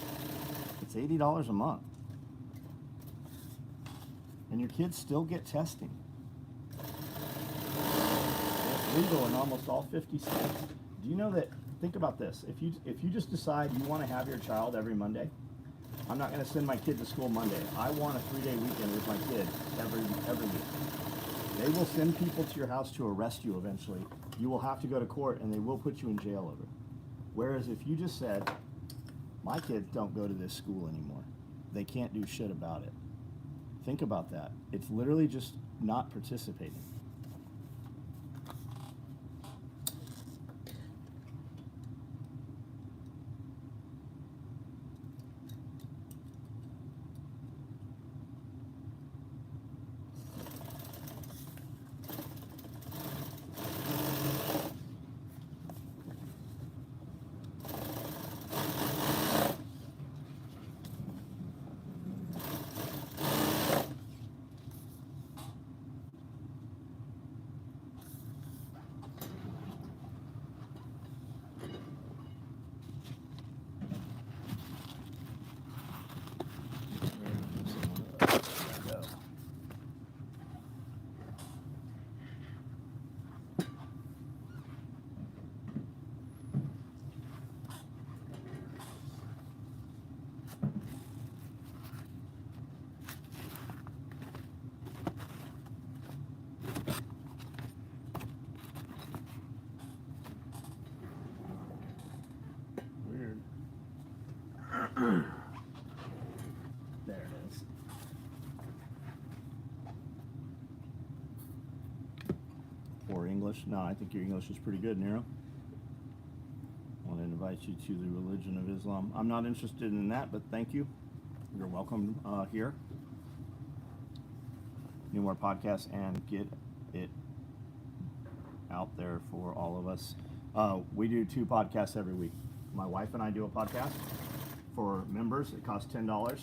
It's $80 a month. And your kids still get testing. And it's legal in almost all 50 states. Do you know that, think about this, if you just decide you want to have your child every Monday, I'm not going to send my kid to school Monday. I want a 3-day weekend with my kid every week. They will send people to your house to arrest you eventually. You will have to go to court and they will put you in jail over it. Whereas if you just said, my kids don't go to this school anymore, they can't do shit about it. Think about that. It's literally just not participating. There it is. Or English? No, I think your English is pretty good, Nero. I want to invite you to the religion of Islam. I'm not interested in that, but thank you. You're welcome here. Need more podcasts and get it out there for all of us. We do 2 podcasts every week. My wife and I do a podcast for members. It costs $10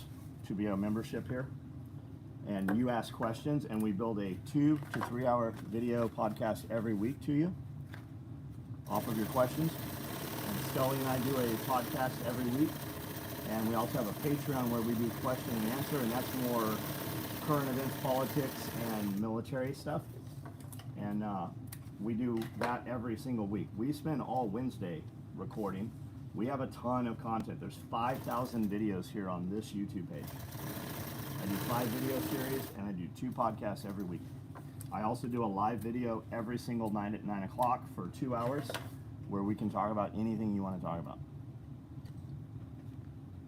to be a membership here. And you ask questions and we build a 2 to 3 hour video podcast every week to you off of your questions. And Scully and I do a podcast every week. And we also have a Patreon where we do question and answer, and that's more current events, politics, and military stuff. And we do that every single week. We spend all Wednesday recording. We have a ton of content. There's 5,000 videos here on this YouTube page. I do 5 video series and I do 2 podcasts every week. I also do a live video every single night at 9 o'clock for 2 hours where we can talk about anything you want to talk about.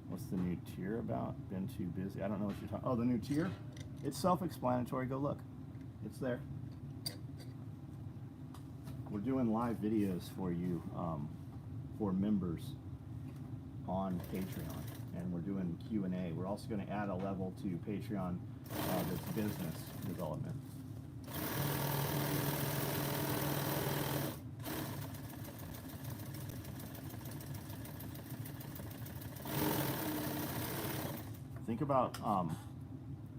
What's the new tier about? Been too busy. I don't know what you're talking. Oh, the new tier? It's self-explanatory. Go look. It's there. We're doing live videos for you, for members on Patreon, and we're doing Q&A. We're also going to add a level to Patreon that's business development. Think about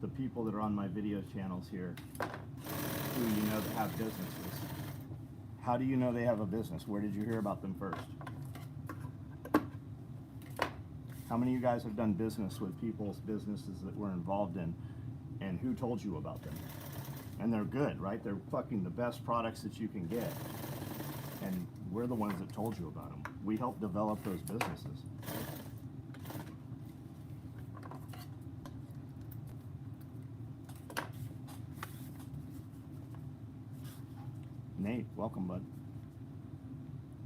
the people that are on my video channels here who you know that have businesses. How do you know they have a business? Where did you hear about them first? How many of you guys have done business with people's businesses that we're involved in, and who told you about them? And they're good, right? They're fucking the best products that you can get. And we're the ones that told you about them. We helped develop those businesses. Nate, welcome, bud.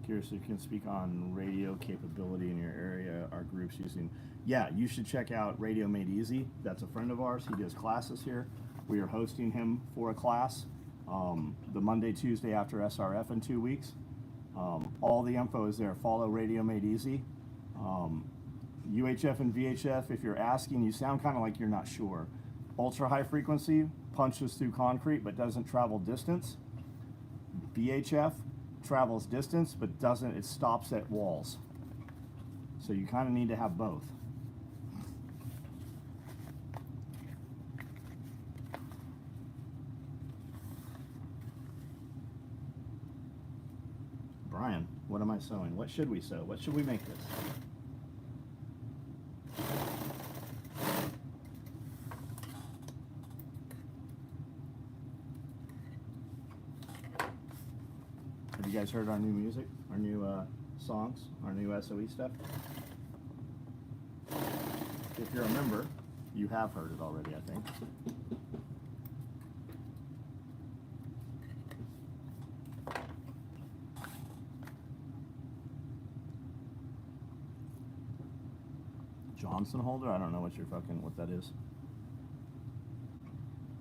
Curious if you can speak on radio capability in your area. Our group's using. Yeah, you should check out Radio Made Easy. That's a friend of ours. He does classes here. We are hosting him for a class the Monday, Tuesday after SRF in 2 weeks. All the info is there. Follow Radio Made Easy. UHF and VHF, if you're asking, you sound kind of like you're not sure. Ultra high frequency punches through concrete but doesn't travel distance. VHF travels distance but doesn't, it stops at walls. So you kind of need to have both. Brian, what am I sewing? What should we sew? What should we make this? Have you guys heard our new music? Our new songs? Our new SOE stuff? If you're a member, you have heard it already, I think. Johnson holder? I don't know what that is.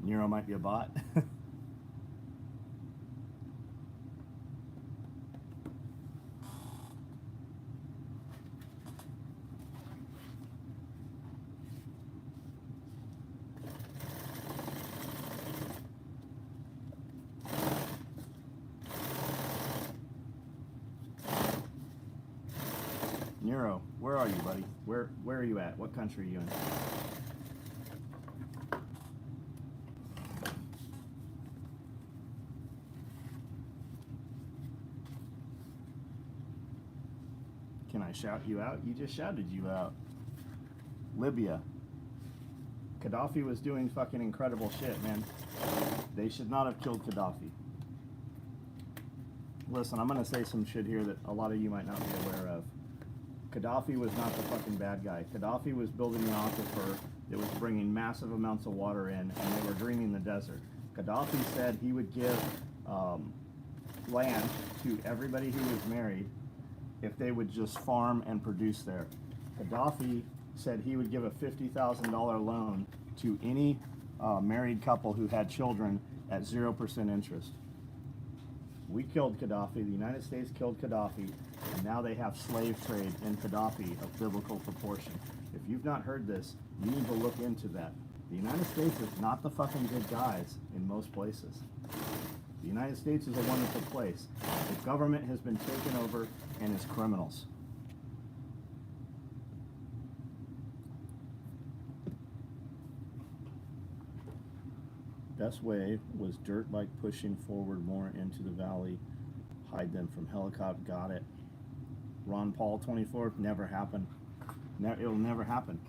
Nero might be a bot. Nero, where are you, buddy? Where are you at? What country are you in? Can I shout you out? You just shouted you out. Libya. Gaddafi was doing fucking incredible shit, man. They should not have killed Gaddafi. Listen, I'm gonna say some shit here that a lot of you might not be aware of. Gaddafi was not the fucking bad guy. Gaddafi was building an aquifer that was bringing massive amounts of water in, and they were draining the desert. Gaddafi said he would give land to everybody who was married if they would just farm and produce there. Gaddafi said he would give a $50,000 loan to any married couple who had children at 0% interest. We killed Gaddafi, the United States killed Gaddafi, and now they have slave trade in Gaddafi of biblical proportion. If you've not heard this, you need to look into that. The United States is not the fucking good guys in most places. The United States is a wonderful place. The government has been taken over and is criminals. Best way was dirt bike pushing forward more into the valley, hide them from helicopter. Got it. Ron Paul 24, never happened. It'll never happen.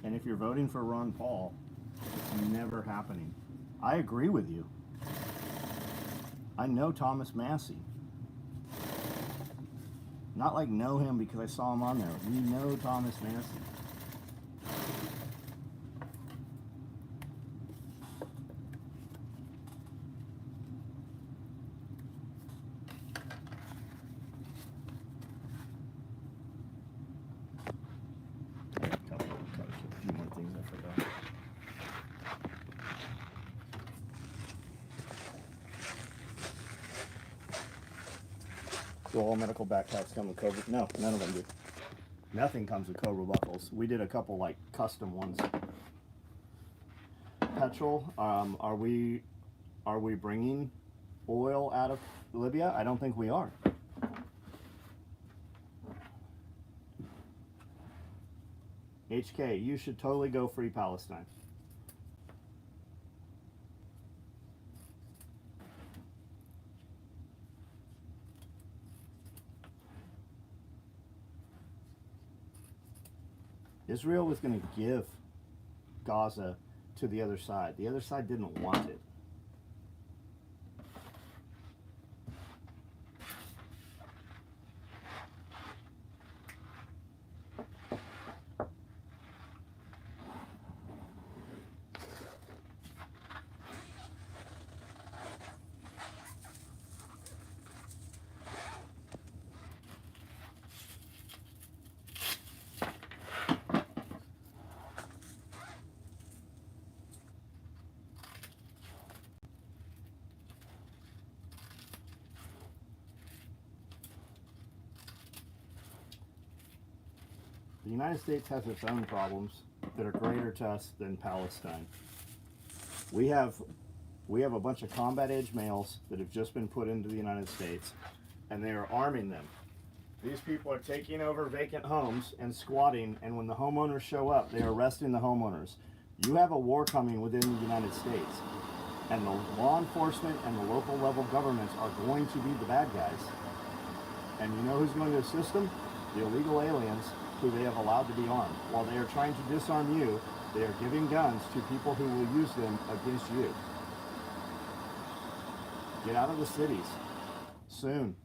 And if you're voting for Ron Paul, it's never happening. I agree with you. I know Thomas Massey. Not like know him because I saw him on there. We know Thomas Massey. Do all medical backpacks come with Cobra? No, none of them do. Nothing comes with Cobra buckles. We did a couple like custom ones. Petrol, are we bringing oil out of Libya? I don't think we are. HK, you should totally go free Palestine. Israel was going to give Gaza to the other side. The other side didn't want it. The United States has its own problems that are greater to us than Palestine. We have a bunch of combat age males that have just been put into the United States, and they are arming them. These people are taking over vacant homes and squatting, and when the homeowners show up, they are arresting the homeowners. You have a war coming within the United States, and the law enforcement and the local level governments are going to be the bad guys. And you know who's going to assist them? The illegal aliens who they have allowed to be armed. While they are trying to disarm you, they are giving guns to people who will use them against you. Get out of the cities soon.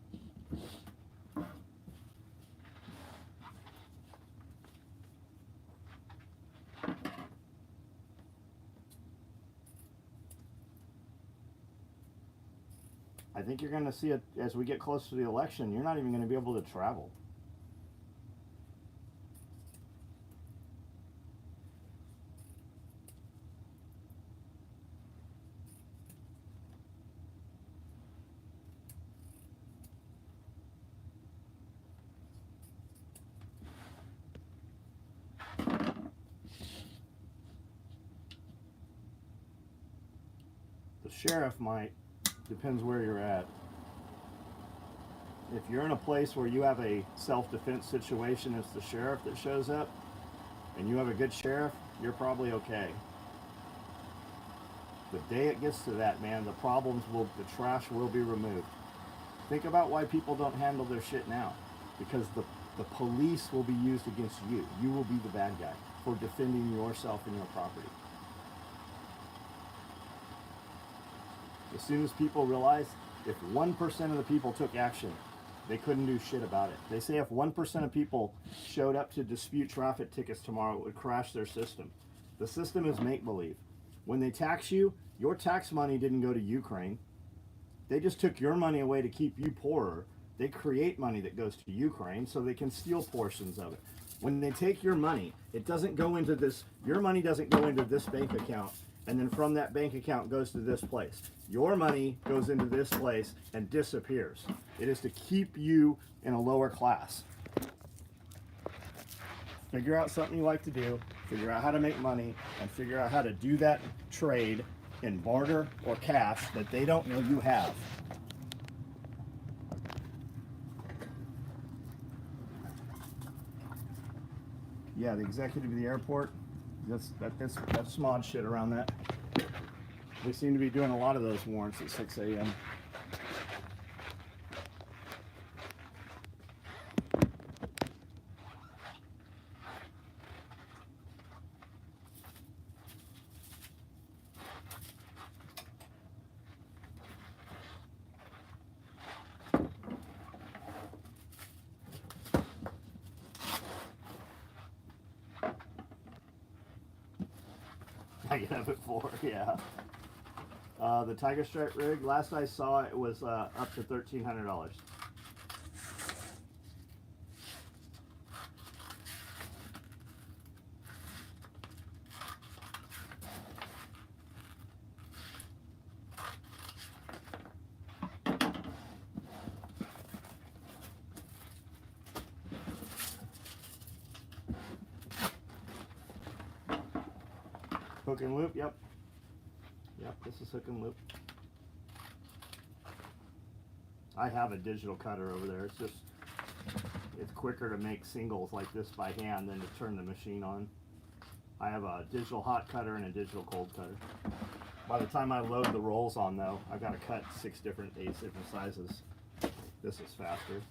I think you're going to see it as we get close to the election. You're not even going to be able to travel. The sheriff might. Depends where you're at. If you're in a place where you have a self-defense situation, it's the sheriff that shows up, and you have a good sheriff, you're probably okay. The day it gets to that, man, the trash will be removed. Think about why people don't handle their shit now. Because the police will be used against you. You will be the bad guy for defending yourself and your property. As soon as people realize if 1% of the people took action, they couldn't do shit about it. They say if 1% of people showed up to dispute traffic tickets tomorrow, it would crash their system. The system is make-believe. When they tax you, your tax money didn't go to Ukraine. They just took your money away to keep you poorer. They create money that goes to Ukraine so they can steal portions of it. When they take your money, it doesn't go into this, your money doesn't go into this bank account, and then from that bank account goes to this place. Your money goes into this place and disappears. It is to keep you in a lower class. Figure out something you like to do, figure out how to make money, and figure out how to do that trade in barter or cash that they don't know you have. Yeah, the executive of the airport, that's smod shit around that. They seem to be doing a lot of those warrants at 6 a.m. I get up at 4, yeah. The Tiger Stripe rig, last I saw it was up to $1,300. Hook and loop, yep. Yep, this is hook and loop. I have a digital cutter over there. It's just, it's quicker to make singles like this by hand than to turn the machine on. I have a digital hot cutter and a digital cold cutter. By the time I load the rolls on though, I've got to cut 8 different sizes. This is faster.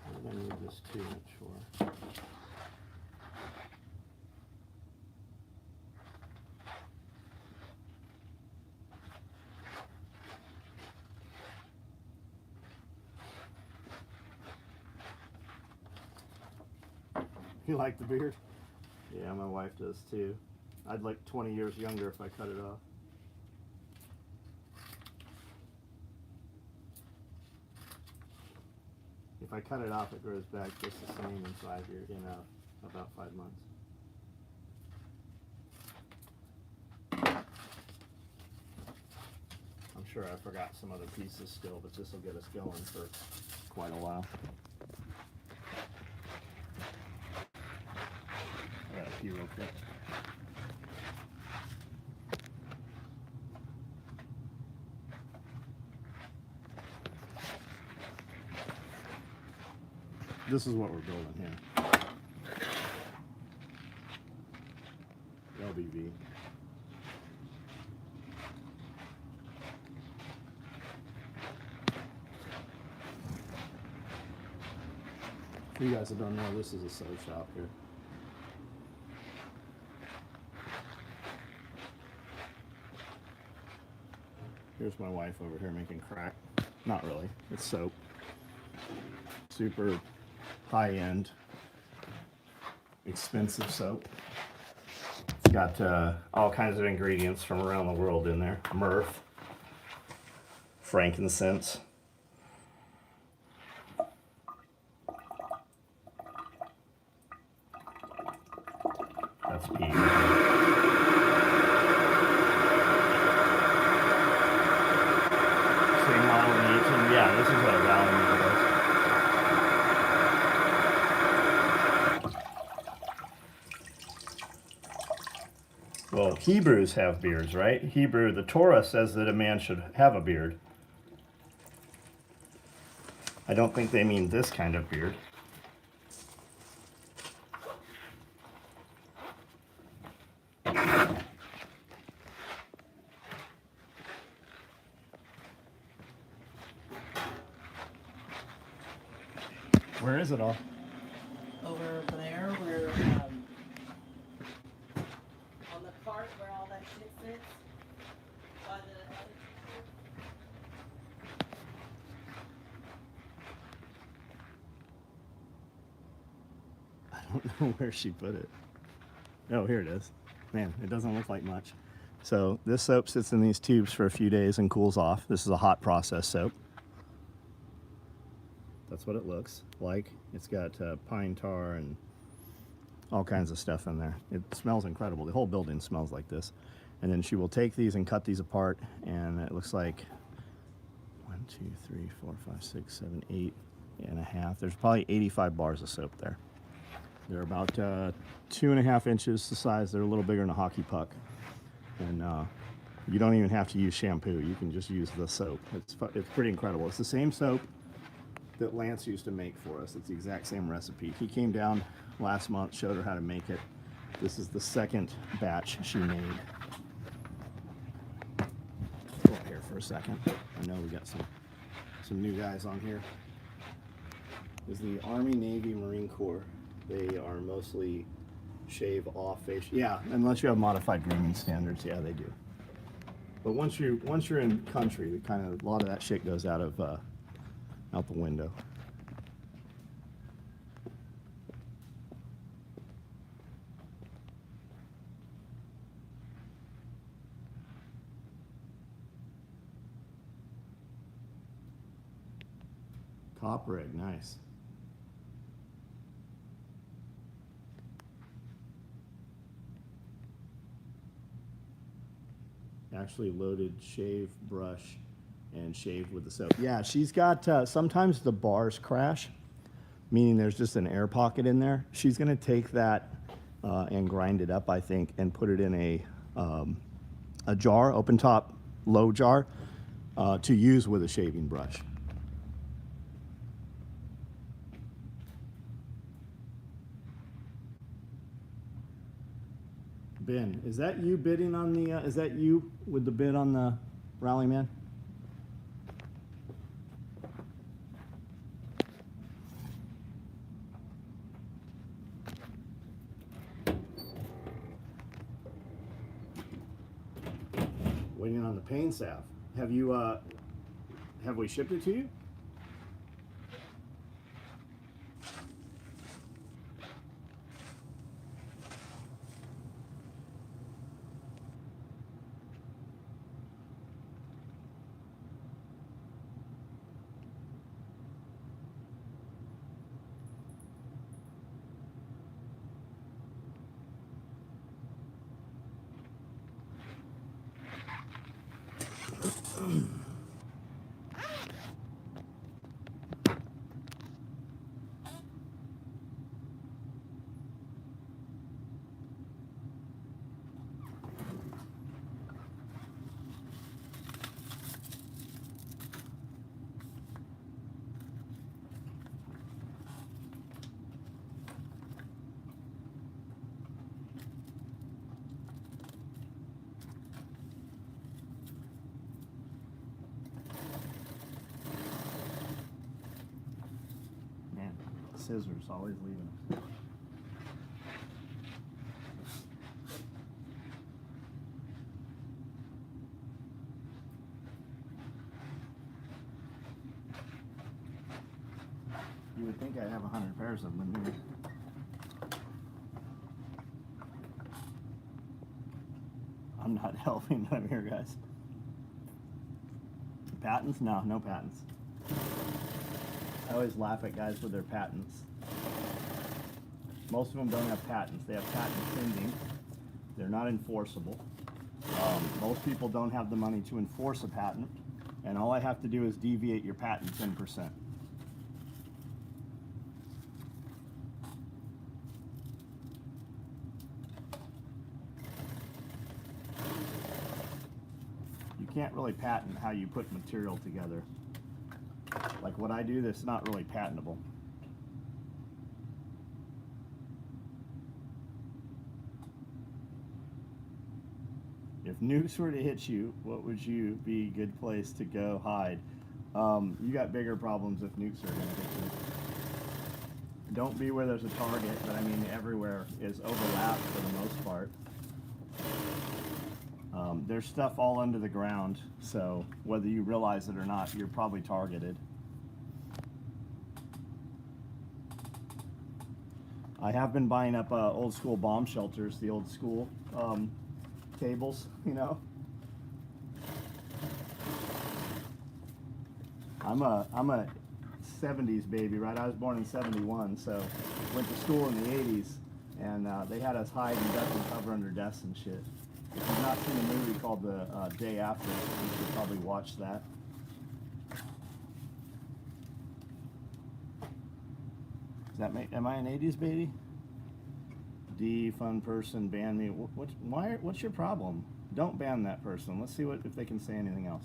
I'm gonna need this too, not sure. You like the beard? Yeah, my wife does too. I'd like 20 years younger if I cut it off. If I cut it off, it grows back just the same in about 5 months. I'm sure I forgot some other pieces still, but this will get us going for quite a while. I gotta pee real quick. This is what we're building here. LBV. For you guys that don't know, this is a sew shop here. Here's my wife over here making crack. Not really, it's soap. Super high-end, expensive soap. It's got all kinds of ingredients from around the world in there. Myrrh, frankincense. That's pea. Same model in 18. Yeah, this is a Valley. Well, Hebrews have beards, right? The Torah says that a man should have a beard. I don't think they mean this kind of beard. Where is it all? Over there where, on the cart where all that shit sits, by the I don't know where she put it. Oh, here it is. Man, it doesn't look like much. So this soap sits in these tubes for a few days and cools off. This is a hot process soap. That's what it looks like. It's got pine tar and all kinds of stuff in there. It smells incredible. The whole building smells like this. And then she will take these and cut these apart, and it looks like 1, 2, 3, 4, 5, 6, 7, 8.5. There's probably 85 bars of soap there. They're about 2.5 inches the size. They're a little bigger than a hockey puck. And you don't even have to use shampoo. You can just use the soap. It's pretty incredible. It's the same soap that Lance used to make for us. It's the exact same recipe. He came down last month, showed her how to make it. This is the second batch she made. Go up here for a second. I know we got some new guys on here. This is the Army, Navy, Marine Corps. They are mostly shave off face. Yeah, unless you have modified grooming standards, yeah, they do. But once you're in country, a lot of that shit goes out the window. Copper egg, nice. Actually loaded shave brush and shaved with the soap. Yeah, she's got, sometimes the bars crash, meaning there's just an air pocket in there. She's gonna take that and grind it up, I think, and put it in a jar, open top, low jar, to use with a shaving brush. Ben, is that you bidding on the, is that you with the bid on the Rally Man? Waiting on the pain salve. Have you, have we shipped it to you? Scissors always leaving us. You would think I have 100 pairs of them here. I'm not helping them here, guys. Patents? No, no patents. I always laugh at guys with their patents. Most of them don't have patents. They have patent pending. They're not enforceable. Most people don't have the money to enforce a patent, and all I have to do is deviate your patent 10%. You can't really patent how you put material together. Like what I do, that's not really patentable. If nukes were to hit you, what would you be a good place to go hide? You got bigger problems if nukes are going to hit you. Don't be where there's a target, but I mean everywhere is overlapped for the most part. There's stuff all under the ground, so whether you realize it or not, you're probably targeted. I have been buying up old school bomb shelters, the old school tables, you know. I'm a 70s baby, right? I was born in 71, so went to school in the 80s, and they had us hide and duck and cover under desks and shit. If you've not seen a movie called The Day After, you should probably watch that. Does that make, am I an 80s baby? D, fun person, ban me. What's your problem? Don't ban that person. Let's see if they can say anything else.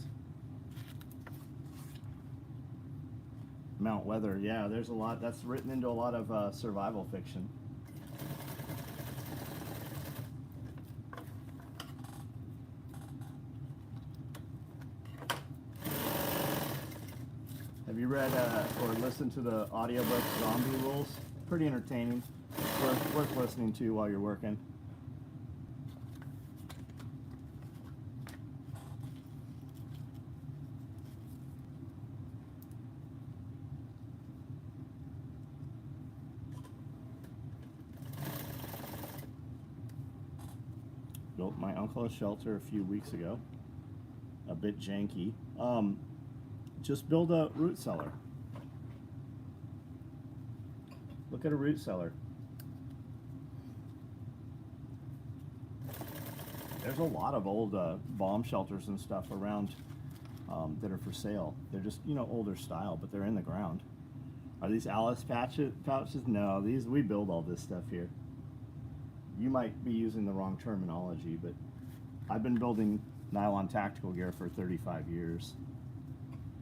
Mount Weather, yeah, there's a lot, that's written into a lot of survival fiction. Have you read or listened to the audiobook Zombie Rules? Pretty entertaining. Worth listening to while you're working. Built my uncle a shelter a few weeks ago. A bit janky. Just build a root cellar. Look at a root cellar. There's a lot of old bomb shelters and stuff around that are for sale. They're just, you know, older style, but they're in the ground. Are these Alice pouches? No, we build all this stuff here. You might be using the wrong terminology, but I've been building nylon tactical gear for 35 years.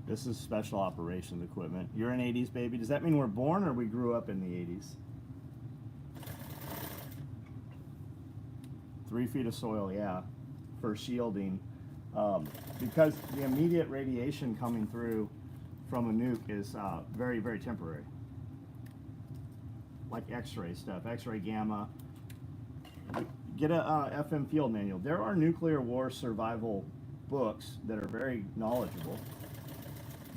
This is special operations equipment. You're an 80s baby. Does that mean we're born or we grew up in the 80s? 3 feet of soil, yeah, for shielding. Because the immediate radiation coming through from a nuke is very, very temporary. Like X-ray stuff, X-ray gamma. Get a FM field manual. There are nuclear war survival books that are very knowledgeable,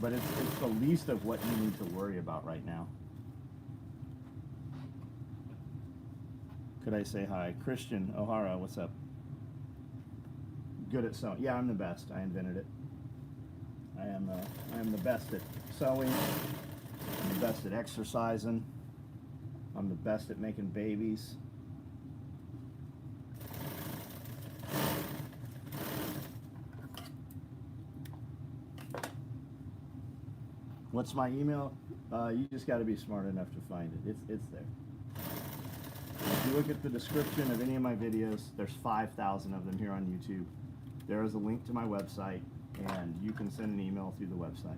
but it's the least of what you need to worry about right now. Could I say hi? Christian O'Hara, what's up? Good at sewing. Yeah, I'm the best. I invented it. I am the best at sewing. I'm the best at exercising. I'm the best at making babies. What's my email? You just got to be smart enough to find it. It's there. If you look at the description of any of my videos, there's 5,000 of them here on YouTube. There is a link to my website, and you can send an email through the website.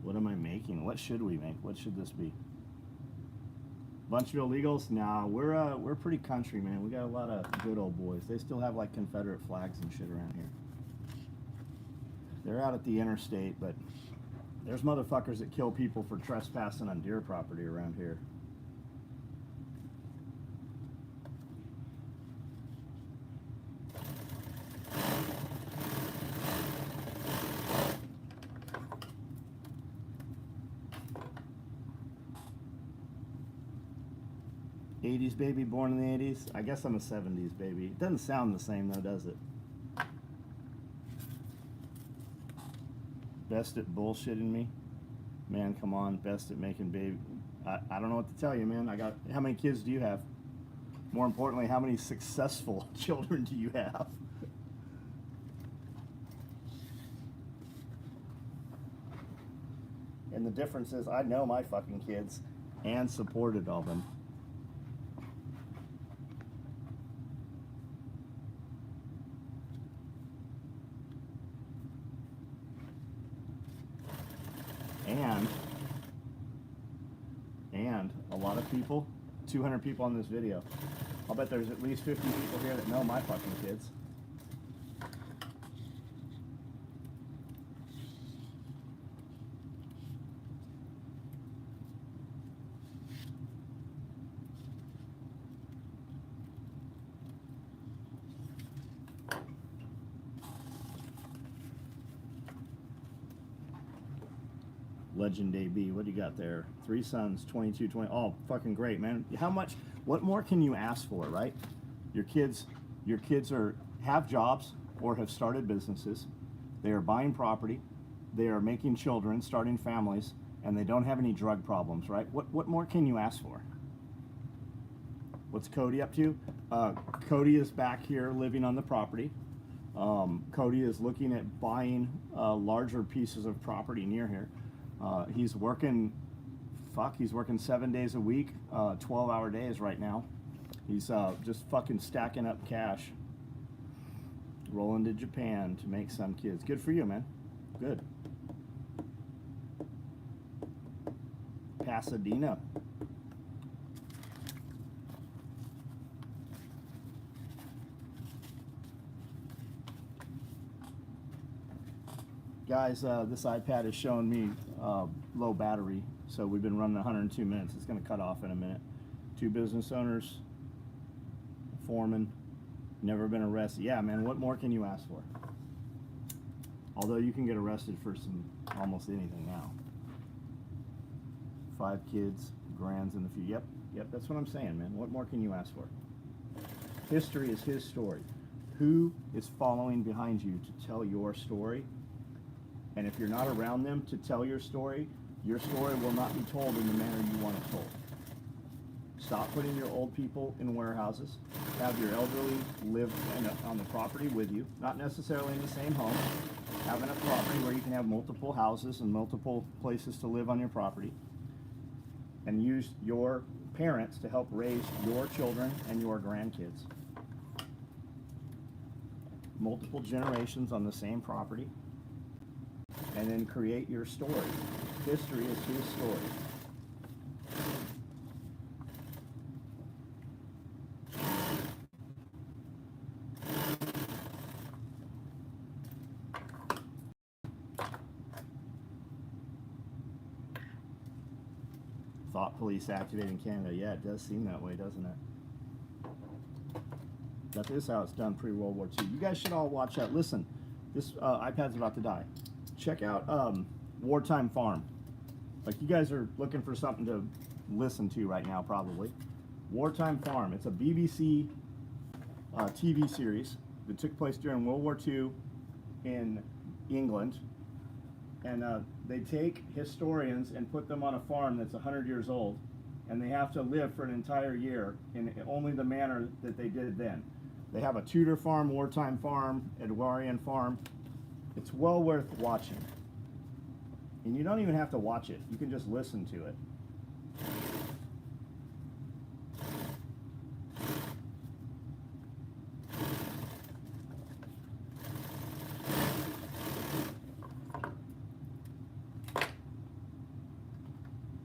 What am I making? What should we make? What should this be? Bunch of illegals? Nah, we're pretty country, man. We got a lot of good old boys. They still have like Confederate flags and shit around here. They're out at the interstate, but there's motherfuckers that kill people for trespassing on deer property around here. '80s baby, born in the '80s. I guess I'm a '70s baby. It doesn't sound the same though, does it? Best at bullshitting me? Man, come on. Best at making baby. I don't know what to tell you, man. How many kids do you have? More importantly, how many successful children do you have? And the difference is I know my fucking kids and supported all them. And a lot of people, 200 people on this video, I'll bet there's at least 50 people here that know my fucking kids. Legend AB, what do you got there? 3 sons, 22, 20. Oh, fucking great, man. How much? What more can you ask for, right? Your kids have jobs or have started businesses. They are buying property. They are making children, starting families, and they don't have any drug problems, right? What more can you ask for? What's Cody up to? Cody is back here living on the property. Cody is looking at buying larger pieces of property near here. He's working 7 days a week, 12-hour days right now. He's just fucking stacking up cash, rolling to Japan to make some kids. Good for you, man. Good. Pasadena. Guys, this iPad is showing me low battery, so we've been running 102 minutes. It's going to cut off in a minute. 2 business owners, foreman, never been arrested. Yeah, man, what more can you ask for? Although you can get arrested for almost anything now. 5 kids, grands in the future. Yep, that's what I'm saying, man. What more can you ask for? History is his story. Who is following behind you to tell your story? And if you're not around them to tell your story will not be told in the manner you want it told. Stop putting your old people in warehouses. Have your elderly live on the property with you, not necessarily in the same home. having a property where you can have multiple houses and multiple places to live on your property, and use your parents to help raise your children and your grandkids. Multiple generations on the same property, and then create your story. History is his story. Thought police activated in Canada. Yeah, it does seem that way, doesn't it? But this is how it's done pre-World War II. You guys should all watch that. Listen, this iPad's about to die. Check out Wartime Farm. Like, you guys are looking for something to listen to right now, probably. Wartime Farm. It's a BBC TV series that took place during World War II in England. And they take historians and put them on a farm that's 100 years old, and they have to live for an entire year in only the manner that they did then. They have a Tudor farm, wartime farm, Edwardian farm. It's well worth watching. And you don't even have to watch it. You can just listen to it.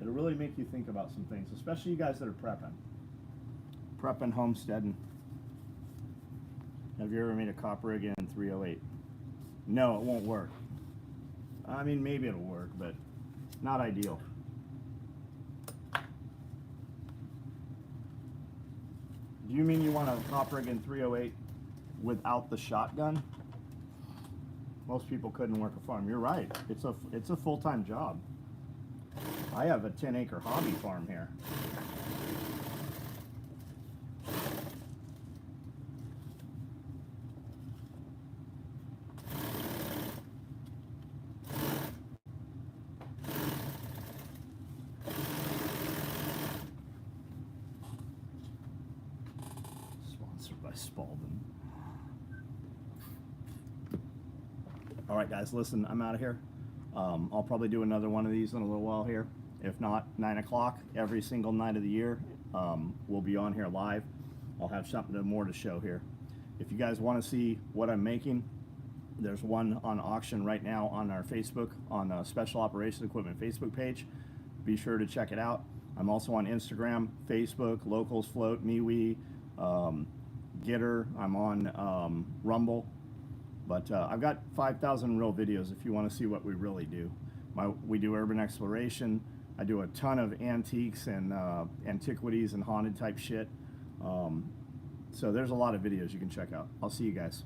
It'll really make you think about some things, especially you guys that are prepping, homesteading. Have you ever made a cop rig in 308? No, it won't work. I mean, maybe it'll work, but not ideal. Do you mean you want a cop rig in 308 without the shotgun? Most people couldn't work a farm. You're right. It's a full-time job. I have a 10-acre hobby farm here. Sponsored by Spalding. All right, guys, listen, I'm out of here. I'll probably do another one of these in a little while here. If not, 9 o'clock every single night of the year. We'll be on here live. I'll have something more to show here. If you guys want to see what I'm making, there's one on auction right now on our Facebook, on Special Operations Equipment Facebook page. Be sure to check it out. I'm also on Instagram, Facebook, Locals Float, MeWe, Gitter. I'm on Rumble. But I've got 5,000 real videos if you want to see what we really do. We do urban exploration. I do a ton of antiques and antiquities and haunted type shit. So there's a lot of videos you can check out. I'll see you guys.